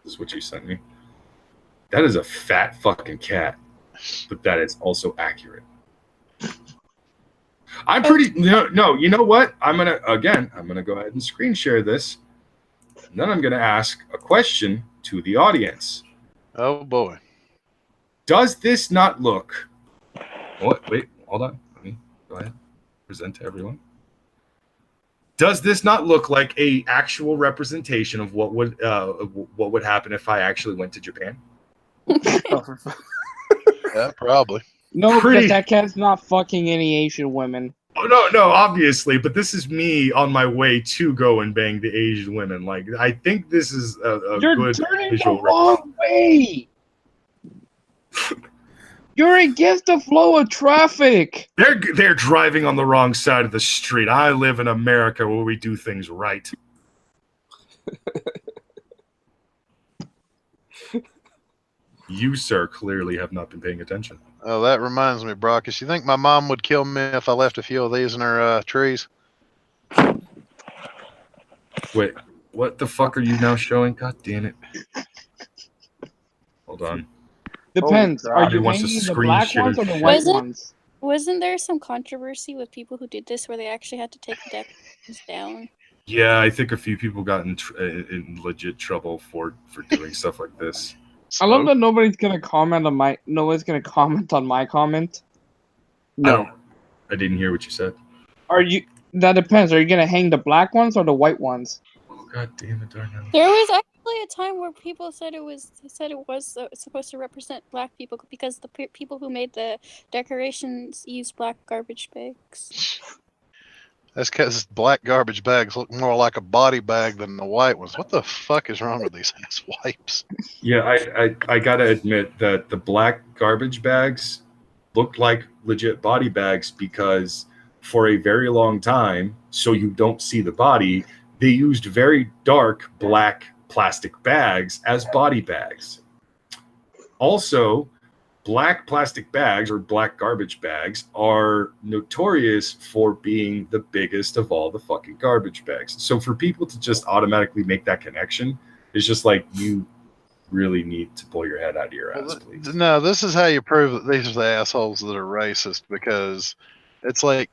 This is what you sent me. That is a fat fucking cat, but that is also accurate. I'm pretty no. You know what? I'm gonna go ahead and screen share this, and then I'm gonna ask a question to the audience. Oh boy! Does this not look? What? Wait, hold on. Let me go ahead. Present to everyone. Does this not look like a actual representation of what would happen if I actually went to Japan? Yeah, probably. No, because that cat's not fucking any Asian women. Oh, no, obviously, but this is me on my way to go and bang the Asian women. Like, I think this is a You're good turning visual the wrong way. You're against the flow of traffic. They're driving on the wrong side of the street. I live in America where we do things right. You, sir, clearly have not been paying attention. Oh, that reminds me, Brockus. You think my mom would kill me if I left a few of these in her trees? Wait, what the fuck are you now showing? God damn it. Hold on. Depends. Are you wants to hanging the screen black share ones or the shit. white ones? Wasn't there some controversy with people who did this where they actually had to take the decorations down? Yeah, I think a few people got in legit trouble for doing stuff like this. I love that nobody's gonna comment on my comment. No, I didn't hear what you said. That depends. Are you gonna hang the black ones or the white ones? Oh, God damn it, Darnell. There was actually a time where people said it was supposed to represent black people because the people who made the decorations used black garbage bags. That's because black garbage bags look more like a body bag than the white ones. What the fuck is wrong with these ass wipes? Yeah, I gotta admit that the black garbage bags looked like legit body bags because for a very long time, so you don't see the body, they used very dark black plastic bags as body bags. Also, black plastic bags or black garbage bags are notorious for being the biggest of all the fucking garbage bags. So for people to just automatically make that connection is just like, you really need to pull your head out of your ass, please. No, this is how you prove that these are the assholes that are racist, because it's like,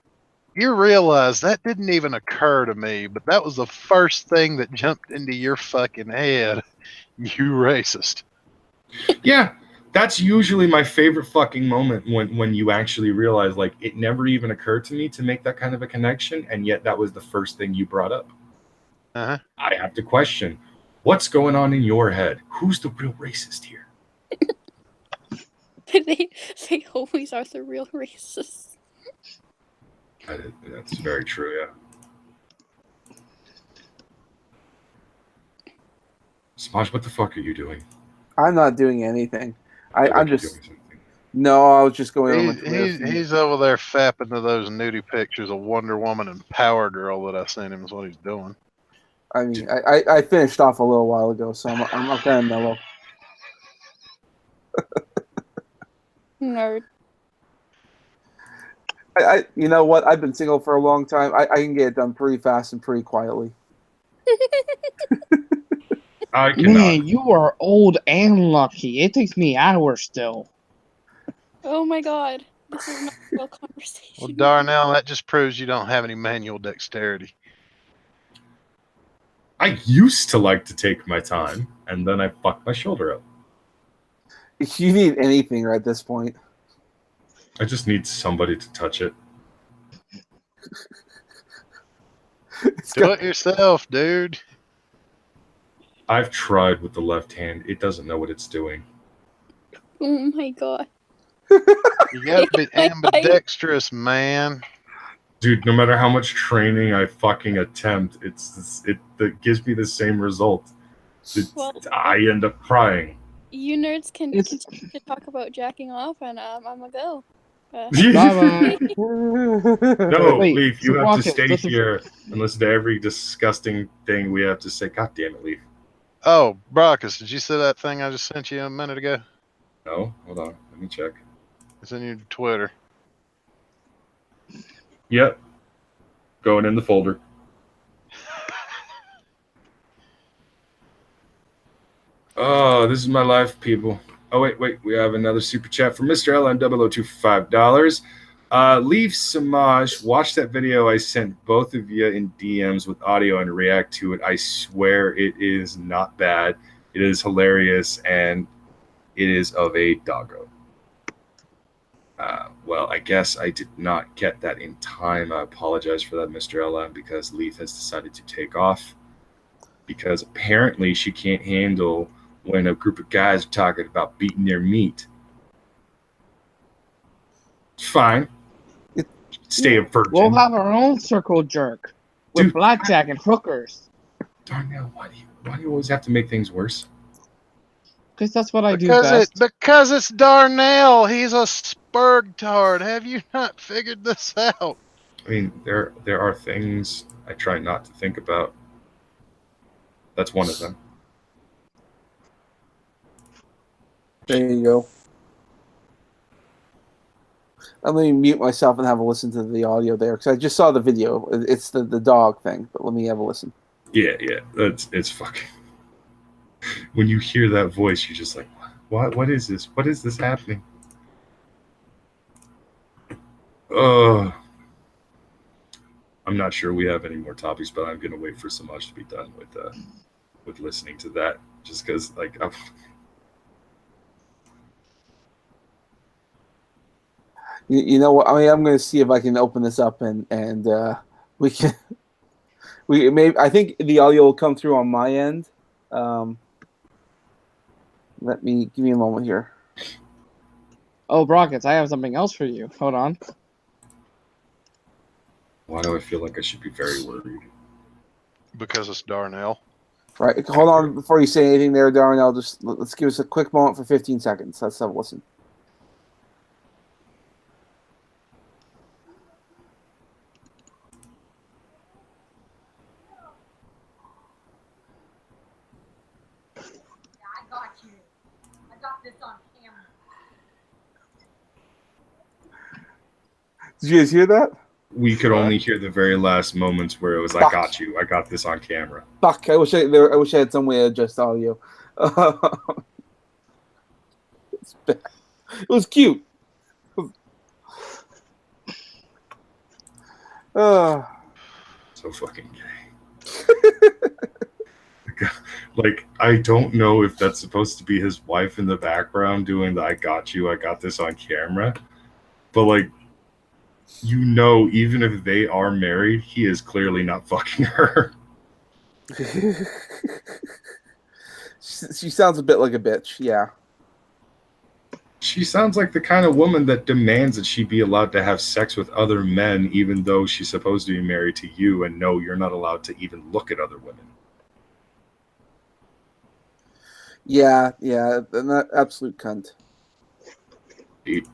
you realize that didn't even occur to me, but that was the first thing that jumped into your fucking head. You racist. Yeah. That's usually my favorite fucking moment when you actually realize, like, it never even occurred to me to make that kind of a connection, and yet that was the first thing you brought up. Uh-huh. I have to question, what's going on in your head? Who's the real racist here? they always are the real racists. That's very true, yeah. Smosh, what the fuck are you doing? I'm not doing anything. I feel I'm like you're just. doing something. No, I was just going on my Twitter feed. He's over there fapping to those nudie pictures of Wonder Woman and Power Girl that I sent him is what he's doing. I mean, I finished off a little while ago, so I'm kind of mellow. Nerd. You know what? I've been single for a long time. I can get it done pretty fast and pretty quietly. I cannot. Man, you are old and lucky. It takes me hours still. Oh my god. This is not a real conversation. Well, Darnell, that just proves you don't have any manual dexterity. I used to like to take my time, and then I fucked my shoulder up. If you need anything at this point, I just need somebody to touch it. Do it yourself, dude. I've tried with the left hand. It doesn't know what it's doing. Oh my god. You gotta be ambidextrous, man. Dude, no matter how much training I fucking attempt, it gives me the same result. Well, I end up crying. you nerds can continue to talk about jacking off, and I'm gonna go. Bye-bye. No, Wait, Leaf, you so have Rocket, to stay listen- here and listen to every disgusting thing we have to say. God damn it, Leaf. Oh, Brockus, did you see that thing I just sent you a minute ago? No, hold on. Let me check. It's in your Twitter. Yep. Going in the folder. Oh, this is my life, people. Oh, wait. We have another super chat from Mr. LN0025 $5. Leaf Samaj, watch that video I sent both of you in DMs with audio and react to it. I swear it is not bad. It is hilarious, and it is of a doggo. Well, I guess I did not get that in time. I apologize for that, Mr. LM, because Leaf has decided to take off. Because apparently she can't handle when a group of guys are talking about beating their meat. It's fine. Stay a virgin. We'll have our own circle jerk with blackjack and hookers. Darnell, why do you always have to make things worse? Because that's what I do best. Because it's Darnell. He's a spurgtard. Have you not figured this out? I mean, there are things I try not to think about. That's one of them. there you go. I'm going to mute myself and have a listen to the audio there because I just saw the video. It's the dog thing, but let me have a listen. Yeah, it's fucking. When you hear that voice, you're just like, what is this? What is this happening? I'm not sure we have any more topics, but I'm gonna wait for Samaj to be done with listening to that, just because like You know what? I mean, I'm going to see if I can open this up and we can. I think the audio will come through on my end. Give me a moment here. Oh, Brockets, I have something else for you. Hold on. Why do I feel like I should be very worried? Because it's Darnell. Right. Hold on before you say anything there, Darnell. Let's give us a quick moment for 15 seconds. Let's have a listen. Did you guys hear that? We could only hear the very last moments where it was, I got you. I got this on camera. Fuck! I wish I had some way to adjust audio. It's bad. It was cute. So fucking gay. Like, I don't know if that's supposed to be his wife in the background doing the I got you, I got this on camera. But, like, you know, even if they are married, he is clearly not fucking her. She sounds a bit like a bitch, yeah. She sounds like the kind of woman that demands that she be allowed to have sex with other men, even though she's supposed to be married to you, and no, you're not allowed to even look at other women. Yeah, an absolute cunt. Indeed.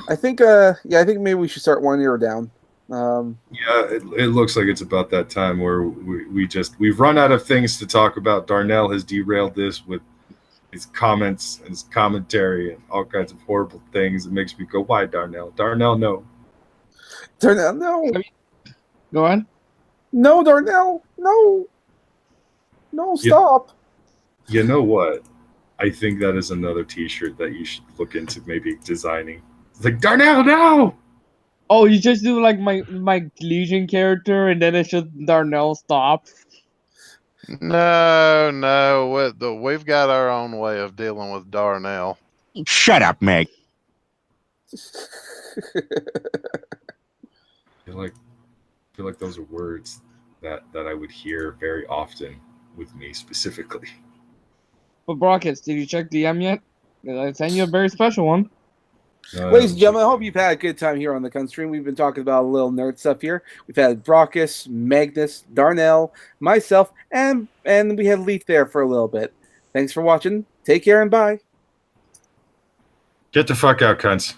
I think maybe we should start winding her down. Yeah, it looks like it's about that time where we've run out of things to talk about. Darnell has derailed this with his comments and his commentary and all kinds of horrible things. It makes me go, why, Darnell? Darnell, no. Darnell, no. Go on. No, Darnell, no. No, stop. You know what? I think that is another T-shirt that you should look into maybe designing. It's like, Darnell, no! Oh, you just do like my Legion character, and then it's just Darnell stop. No, we've got our own way of dealing with Darnell. Shut up, Meg. I feel like those are words that I would hear very often with me specifically. But Brockets, did you check DM yet? I sent you a very special one. Ladies and gentlemen, I hope you've had a good time here on the Cunt Stream. We've been talking about a little nerd stuff here. We've had Brockus, Magnus, Darnell, myself, and we had Leaf there for a little bit. Thanks for watching. Take care and bye. Get the fuck out, cunts.